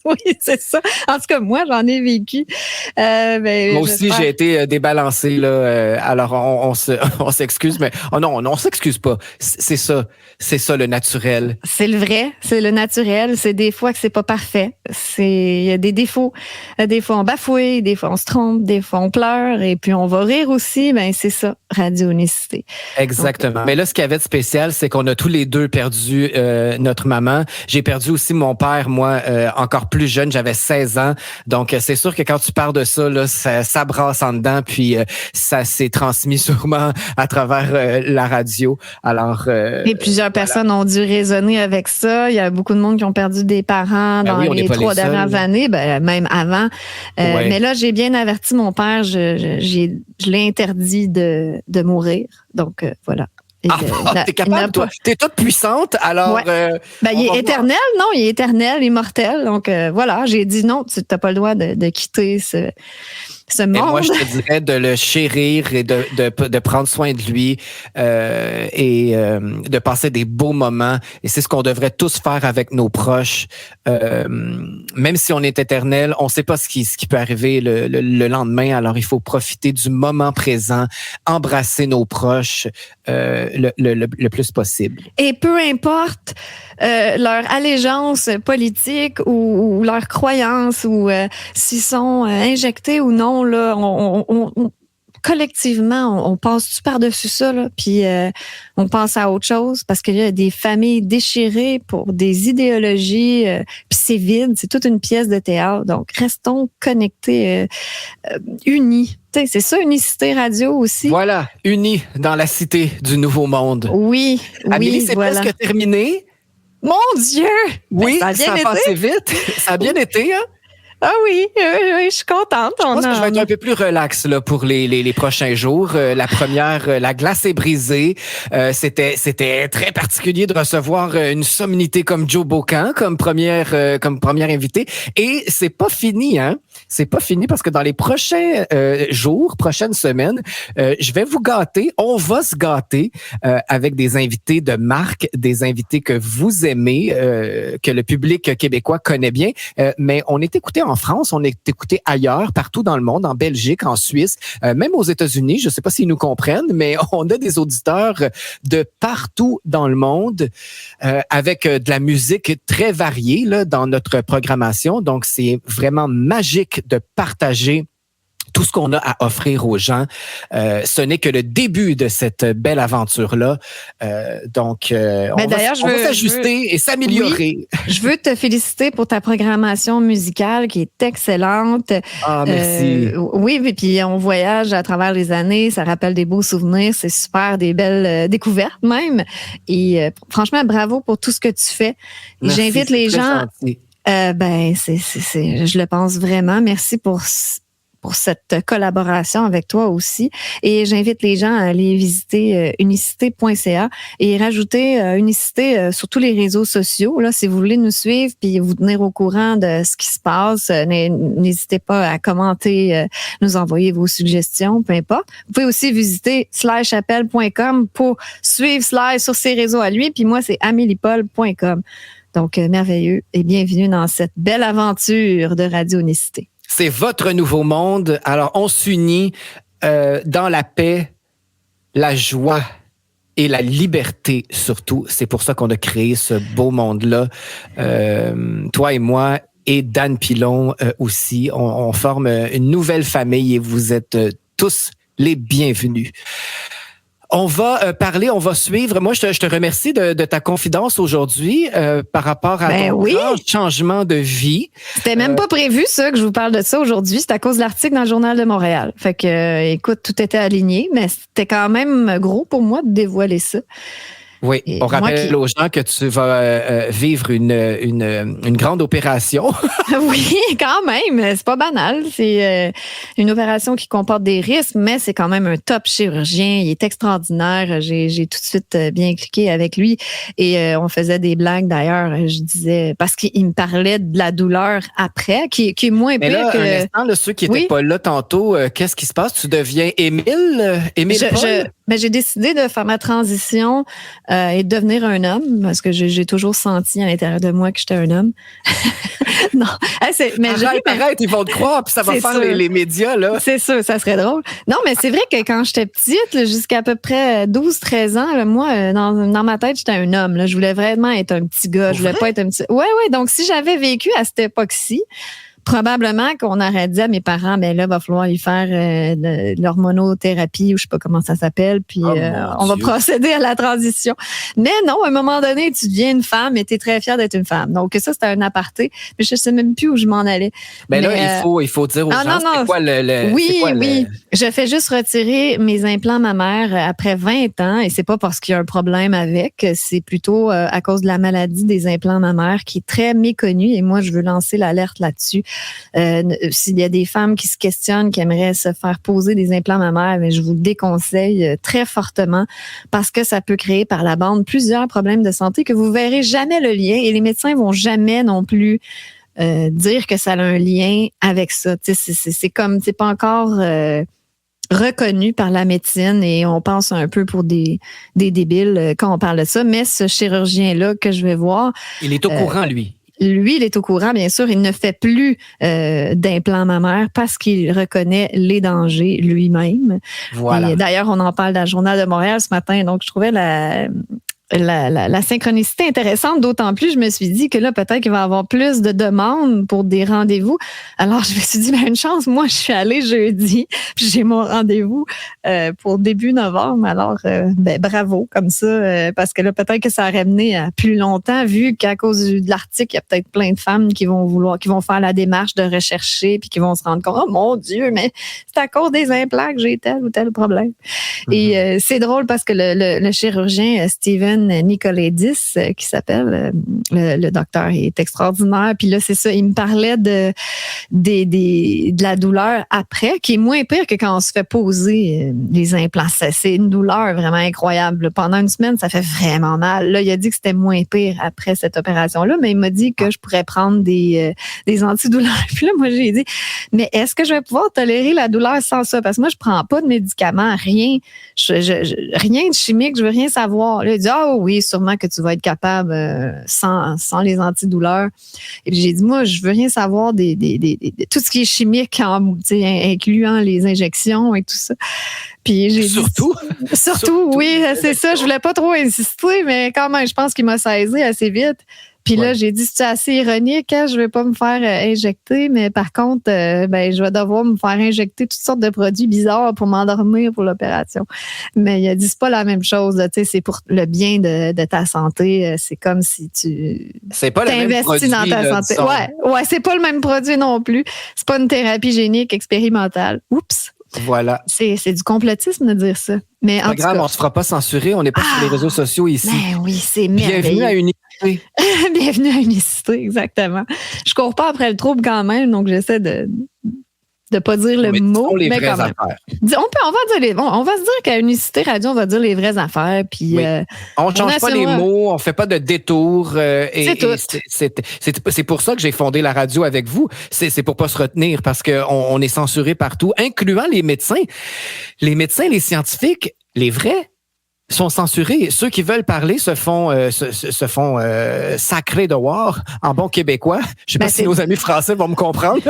Oui, c'est ça. En tout cas, moi, j'en ai vécu. Moi aussi, j'ai été débalancé là. Alors, on s'excuse, mais non, on s'excuse pas. C'est ça le naturel. C'est le vrai, c'est le naturel. C'est des fois que c'est pas parfait. Il y a des défauts. Des fois, on bafouille, des fois, on se trompe, des fois, on pleure, et puis on va rire aussi. Ben, c'est ça, Radio Unicité. Exactement. Mais là, ce qu'il y avait de spécial, c'est qu'on a tous les deux perdu notre maman. J'ai perdu aussi aussi mon père, moi, encore plus jeune, j'avais 16 ans. Donc, c'est sûr que quand tu parles de ça, là, ça brasse en dedans, puis ça s'est transmis sûrement à travers la radio. Alors, et plusieurs personnes ont dû raisonner avec ça. Il y a beaucoup de monde qui ont perdu des parents dans les 3 dernières années, même avant. Mais là, j'ai bien averti mon père, je l'ai interdit de mourir. Donc, voilà. T'es capable, toi. T'es toute puissante, alors... Ouais. Il est éternel, non? Il est éternel, immortel. Donc, voilà, j'ai dit non, tu n'as pas le droit de quitter ce monde. Et moi, je te dirais de le chérir et de prendre soin de lui et de passer des beaux moments. Et c'est ce qu'on devrait tous faire avec nos proches. Même si on est éternel, on ne sait pas ce qui peut arriver le lendemain. Alors, il faut profiter du moment présent, embrasser nos proches le plus possible. Et peu importe leur allégeance politique ou leur croyance ou s'ils sont injectés ou non, là, collectivement, on passe par-dessus ça, là, puis on pense à autre chose parce qu'il y a des familles déchirées pour des idéologies, puis c'est vide, c'est toute une pièce de théâtre. Donc, restons connectés, unis. T'sais, c'est ça, Unicité Radio aussi. Voilà, unis dans la cité du Nouveau Monde. Oui, Amélie, c'est presque terminé. Mon Dieu! Oui, ça a passé vite. Ça a bien été, hein? Ah oui, je suis contente. Je pense que je vais être un peu plus relax là, pour les prochains jours. La première, la glace est brisée. C'était très particulier de recevoir une sommité comme Joe Bocan comme première invitée. Et c'est pas fini, hein? C'est pas fini parce que dans les prochains jours, prochaines semaines, je vais vous gâter. On va se gâter avec des invités de marque, des invités que vous aimez, que le public québécois connaît bien. Mais on est écouté en France, on est écouté ailleurs, partout dans le monde, en Belgique, en Suisse, même aux États-Unis. Je ne sais pas s'ils nous comprennent, mais on a des auditeurs de partout dans le monde avec de la musique très variée là, dans notre programmation. Donc, c'est vraiment magique de partager tout ce qu'on a à offrir aux gens. Ce n'est que le début de cette belle aventure-là. Donc, on va s'ajuster et s'améliorer. Oui, je veux te féliciter pour ta programmation musicale qui est excellente. Ah, merci. Oui, et puis on voyage à travers les années. Ça rappelle des beaux souvenirs. C'est super, des belles découvertes même. Et franchement, bravo pour tout ce que tu fais. Merci, j'invite les gens... je le pense vraiment. Merci pour cette collaboration avec toi aussi. Et j'invite les gens à aller visiter unicité.ca et rajouter Unicité sur tous les réseaux sociaux. Là, si vous voulez nous suivre puis vous tenir au courant de ce qui se passe, n'hésitez pas à commenter, nous envoyer vos suggestions, peu importe. Vous pouvez aussi visiter /appel.com pour suivre Slash sur ses réseaux à lui. Puis moi, c'est ameliepol.com. Donc, merveilleux et bienvenue dans cette belle aventure de Radio Unicité. C'est votre nouveau monde. Alors, on s'unit dans la paix, la joie et la liberté surtout. C'est pour ça qu'on a créé ce beau monde-là. Toi et moi et Dan Pilon aussi, on forme une nouvelle famille et vous êtes tous les bienvenus. On va on va suivre. Moi, je te remercie de ta confidence aujourd'hui par rapport à ton grand changement de vie. C'était même pas prévu, ça, que je vous parle de ça aujourd'hui. C'est à cause de l'article dans le Journal de Montréal. Fait que, écoute, tout était aligné, mais c'était quand même gros pour moi de dévoiler ça. Oui, on rappelle aux gens que tu vas vivre une grande opération. Oui, quand même. C'est pas banal. C'est une opération qui comporte des risques, mais c'est quand même un top chirurgien. Il est extraordinaire. J'ai tout de suite bien cliqué avec lui. Et on faisait des blagues d'ailleurs. Je disais, parce qu'il me parlait de la douleur après, qui est moins pire que... un instant, là, ceux qui n'étaient pas là tantôt, qu'est-ce qui se passe? Tu deviens Émile Paul? J'ai décidé de faire ma transition et de devenir un homme parce que j'ai toujours senti à l'intérieur de moi que j'étais un homme. Non. Arrête, ils vont te croire puis ça va faire les médias, là. C'est sûr, ça serait drôle. Non, mais c'est vrai que quand j'étais petite, là, jusqu'à à peu près 12-13 ans, là, moi, dans ma tête, j'étais un homme. Là. Je voulais vraiment être un petit gars. Je voulais pas être un petit... Ouais. Donc, si j'avais vécu à cette époque-ci, probablement qu'on aurait dit à mes parents, ben là, il va falloir lui faire de l'hormonothérapie ou je sais pas comment ça s'appelle, puis on va procéder à la transition. Mais non, à un moment donné, tu deviens une femme et tu es très fière d'être une femme. Donc ça, c'était un aparté, mais je sais même plus où je m'en allais. Ben là, il faut dire aux gens, c'est quoi le... Oui. Je fais juste retirer mes implants mammaires après 20 ans et c'est pas parce qu'il y a un problème avec, c'est plutôt à cause de la maladie des implants mammaires qui est très méconnue et moi, je veux lancer l'alerte là-dessus. S'il y a des femmes qui se questionnent, qui aimeraient se faire poser des implants mammaires, mais je vous le déconseille très fortement parce que ça peut créer par la bande plusieurs problèmes de santé que vous verrez jamais le lien et les médecins vont jamais non plus dire que ça a un lien avec ça. C'est comme, c'est pas encore reconnu par la médecine et on pense un peu pour des débiles quand on parle de ça. Mais ce chirurgien-là que je vais voir... Il est au courant, lui. Lui, il est au courant, bien sûr. Il ne fait plus d'implants mammaires parce qu'il reconnaît les dangers lui-même. Voilà. Et d'ailleurs, on en parle dans le Journal de Montréal ce matin. Donc, je trouvais la synchronicité intéressante, d'autant plus je me suis dit que là, peut-être qu'il va y avoir plus de demandes pour des rendez-vous. Alors, je me suis dit, une chance, moi, je suis allée jeudi, puis j'ai mon rendez-vous pour début novembre. Alors, bravo, comme ça, parce que là, peut-être que ça aurait mené à plus longtemps, vu qu'à cause de l'article, il y a peut-être plein de femmes qui vont faire la démarche de rechercher, puis qui vont se rendre compte, oh mon Dieu, mais c'est à cause des implants que j'ai tel ou tel problème. Mm-hmm. Et c'est drôle parce que le chirurgien Steven Nicolaidis, qui s'appelle le docteur, est extraordinaire. Puis là, c'est ça, il me parlait de la douleur après, qui est moins pire que quand on se fait poser les implants. C'est une douleur vraiment incroyable. Pendant une semaine, ça fait vraiment mal. Là, il a dit que c'était moins pire après cette opération-là, mais il m'a dit que je pourrais prendre des antidouleurs. Puis là, moi, j'ai dit, mais est-ce que je vais pouvoir tolérer la douleur sans ça? Parce que moi, je prends pas de médicaments, rien. Rien de chimique, je veux rien savoir. Là, il dit, oui, sûrement que tu vas être capable sans les antidouleurs. Et puis j'ai dit, moi, je veux rien savoir tout ce qui est chimique, incluant les injections et tout ça. Puis j'ai Surtout, oui, c'est ça. Je voulais pas trop insister, mais quand même, je pense qu'il m'a saisi assez vite. Puis là, j'ai dit, c'est assez ironique, hein? Je vais pas me faire injecter, mais par contre, je vais devoir me faire injecter toutes sortes de produits bizarres pour m'endormir pour l'opération. Mais il a dit, c'est pas la même chose, tu sais, c'est pour le bien de ta santé. C'est comme si tu t'investis dans ta santé. Ouais, c'est pas le même produit non plus. C'est pas une thérapie génique expérimentale. Oups. Voilà. C'est du complotisme de dire ça. Mais pas grave, on se fera pas censurer, on n'est pas sur les réseaux sociaux ici. Ben oui, c'est merveilleux. Bienvenue à Unicité. Bienvenue à Unicité, exactement. Je cours pas après le trouble quand même, donc j'essaie de pas dire le mot, mais quand même. On va se dire qu'à Unicité Radio, on va dire les vraies affaires. Puis, on ne change pas les mots, on ne fait pas de détours. C'est pour ça que j'ai fondé la radio avec vous. C'est pour pas se retenir parce qu'on est censuré partout, incluant les médecins. Les médecins, les scientifiques, les vrais, sont censurés. Ceux qui veulent parler se font sacrer dehors en bon québécois. Je sais pas si nos amis français vont me comprendre.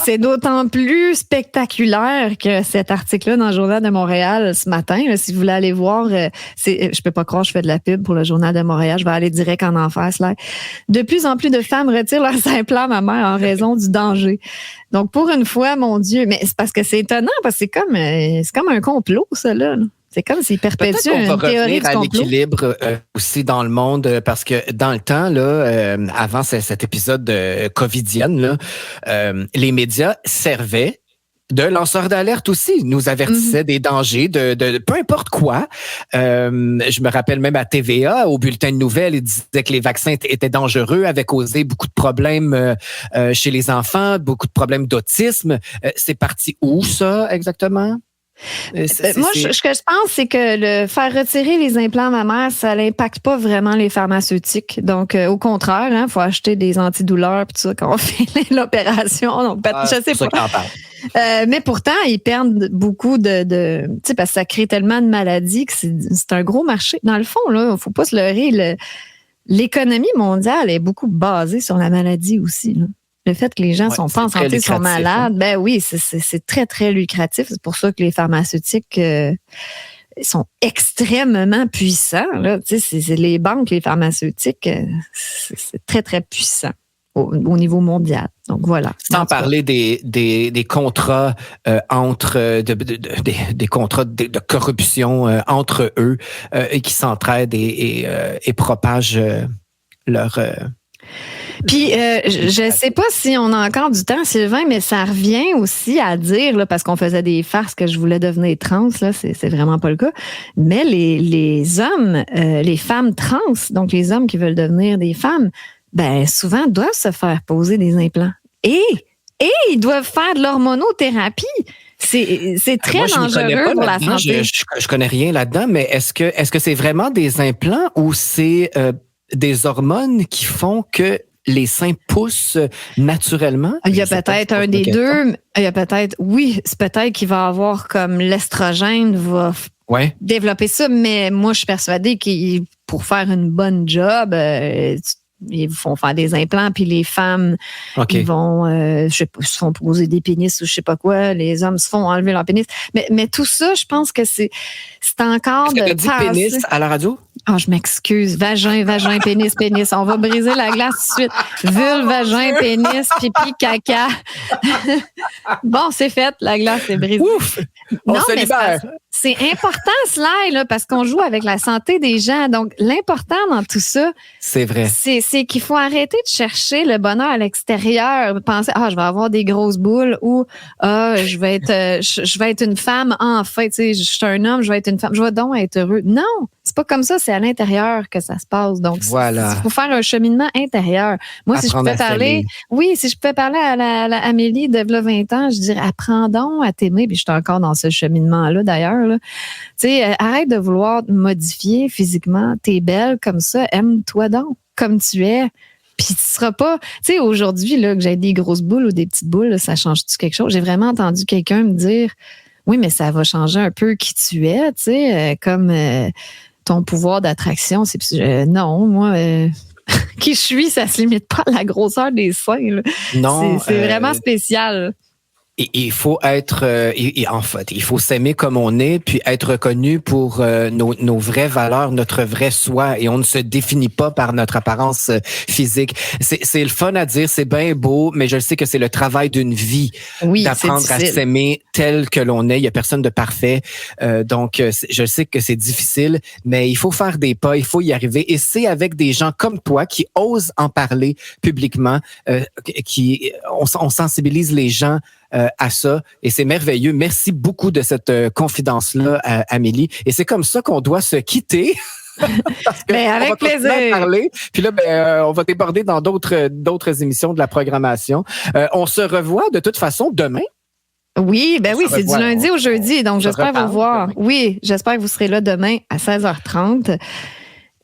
C'est d'autant plus spectaculaire que cet article-là dans le Journal de Montréal ce matin. Là, si vous voulez aller voir, je peux pas croire que je fais de la pub pour le Journal de Montréal. Je vais aller direct en enfer. Là. De plus en plus de femmes retirent leurs implants mammaires en raison du danger. Donc, pour une fois, mon Dieu, mais c'est parce que c'est étonnant, parce que c'est comme un complot, ça, là. C'est comme s'il perpétue une théorie du complot. À l'équilibre aussi dans le monde, parce que dans le temps, là, avant cet épisode de covidienne, là, les médias servaient de lanceurs d'alerte aussi, nous avertissaient des dangers de peu importe quoi. Je me rappelle même à TVA, au bulletin de nouvelles, ils disaient que les vaccins étaient dangereux, avaient causé beaucoup de problèmes chez les enfants, beaucoup de problèmes d'autisme. C'est parti où, ça, exactement? Moi, ce que je pense, c'est que faire retirer les implants mammaires, ça n'impacte pas vraiment les pharmaceutiques. Donc, au contraire, il faut acheter des antidouleurs puis tout ça quand on fait l'opération. Donc, je sais pas. Mais pourtant, ils perdent beaucoup tu sais, parce que ça crée tellement de maladies que c'est un gros marché. Dans le fond, là, faut pas se leurrer. L'économie mondiale est beaucoup basée sur la maladie aussi, là. Le fait que les gens sont pas en santé, sont malades, oui, c'est très, très lucratif. C'est pour ça que les pharmaceutiques sont extrêmement puissants. Là. Tu sais, c'est les banques, les pharmaceutiques, c'est très, très puissant au niveau mondial. Donc voilà. Sans parler des contrats entre des contrats de corruption entre eux et qui s'entraident et propagent leur Puis, je sais pas si on a encore du temps, Sylvain, mais ça revient aussi à dire, là, parce qu'on faisait des farces que je voulais devenir trans, là, c'est vraiment pas le cas. Mais les hommes, les femmes trans, donc les hommes qui veulent devenir des femmes, ben souvent doivent se faire poser des implants. Et ils doivent faire de l'hormonothérapie. C'est très dangereux pour la santé. Je connais rien là-dedans, mais est-ce que c'est vraiment des implants ou c'est des hormones qui font que les seins poussent naturellement? Il y a peut-être un des deux. Il y a peut-être, oui, c'est peut-être qu'il va avoir comme l'estrogène va développer ça, mais moi, je suis persuadée que pour faire une bonne job, ils vont faire des implants, puis les femmes, ils vont, je sais pas, se font poser des pénis ou je sais pas quoi, les hommes se font enlever leur pénis. Mais tout ça, je pense que c'est encore de dit pénis à la radio? Ah, je m'excuse. Vagin, pénis, pénis. On va briser la glace tout de suite. Vulve, vagin, pénis, pipi, caca. Bon, c'est fait. La glace est brisée. Ouf! On se libère. C'est important, Sly, là, parce qu'on joue avec la santé des gens. Donc, l'important dans tout ça, c'est vrai. C'est qu'il faut arrêter de chercher le bonheur à l'extérieur. Penser, je vais avoir des grosses boules ou, je vais être une femme, enfin, tu sais, je suis un homme, je vais être une femme. Je vais donc être heureux. Non! C'est pas comme ça, c'est à l'intérieur que ça se passe. Donc, voilà. Il faut faire un cheminement intérieur. Moi, si je pouvais parler à la Amélie de 20 ans, je dirais, apprends donc à t'aimer. Puis je suis encore dans ce cheminement-là, d'ailleurs. Tu sais, arrête de vouloir te modifier physiquement. T'es belle comme ça. Aime-toi donc comme tu es. Puis tu seras pas... Tu sais, aujourd'hui, là, que j'ai des grosses boules ou des petites boules, là, ça change-tu quelque chose? J'ai vraiment entendu quelqu'un me dire, oui, mais ça va changer un peu qui tu es, tu sais, comme... ton pouvoir d'attraction, c'est non, moi, qui je suis, ça se limite pas à la grosseur des seins. Là. Non, c'est vraiment spécial. Et il faut être, en fait, il faut s'aimer comme on est, puis être reconnu pour nos vraies valeurs, notre vrai soi. Et on ne se définit pas par notre apparence physique. C'est le fun à dire, c'est bien beau, mais je sais que c'est le travail d'une vie d'apprendre à s'aimer tel que l'on est. Il y a personne de parfait, donc je sais que c'est difficile, mais il faut faire des pas, il faut y arriver. Et c'est avec des gens comme toi qui osent en parler publiquement, on sensibilise les gens à ça, et c'est merveilleux. Merci beaucoup de cette confidence-là, Amélie. Et c'est comme ça qu'on doit se quitter. Parce que avec plaisir. Parler. Puis là, on va déborder dans d'autres émissions de la programmation. On se revoit de toute façon demain. Oui, c'est du lundi au jeudi, donc j'espère vous voir. Demain. Oui, j'espère que vous serez là demain à 16h30.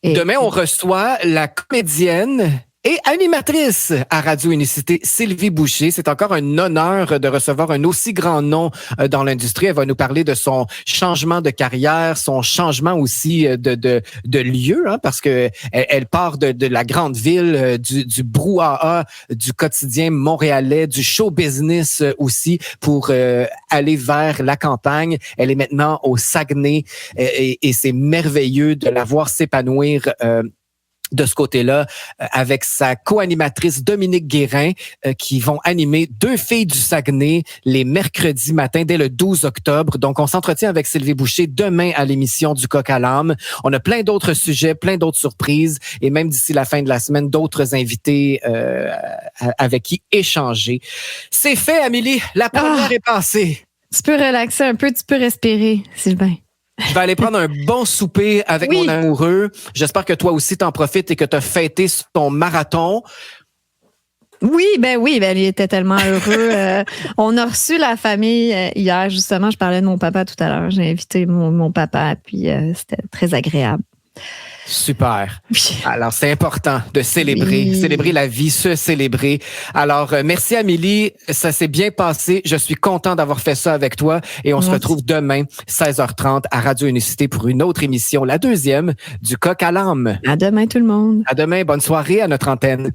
Et demain, on reçoit la comédienne et animatrice à Radio Unicité, Sylvie Boucher. C'est encore un honneur de recevoir un aussi grand nom dans l'industrie. Elle va nous parler de son changement de carrière, son changement aussi de lieu, hein, parce que elle part de la grande ville, du brouhaha, du quotidien montréalais, du show business aussi, pour aller vers la campagne. Elle est maintenant au Saguenay et c'est merveilleux de la voir s'épanouir de ce côté-là, avec sa co-animatrice Dominique Guérin, qui vont animer 2 filles du Saguenay les mercredis matins dès le 12 octobre. Donc, on s'entretient avec Sylvie Boucher demain à l'émission du Coq à l'âme. On a plein d'autres sujets, plein d'autres surprises, et même d'ici la fin de la semaine, d'autres invités avec qui échanger. C'est fait, Amélie. La première est passée. Tu peux relaxer un peu, tu peux respirer, Sylvain. Je vais aller prendre un bon souper avec mon amoureux. J'espère que toi aussi t'en profites et que tu as fêté ton marathon. Oui, il était tellement heureux. On a reçu la famille hier, justement. Je parlais de mon papa tout à l'heure. J'ai invité mon papa, puis c'était très agréable. Super. Alors, c'est important de célébrer la vie, se célébrer. Alors, merci Amélie, ça s'est bien passé. Je suis content d'avoir fait ça avec toi et on se retrouve demain, 16h30 à Radio Unicité pour une autre émission, la 2e du Coq à l'âme. À demain tout le monde. À demain, bonne soirée à notre antenne.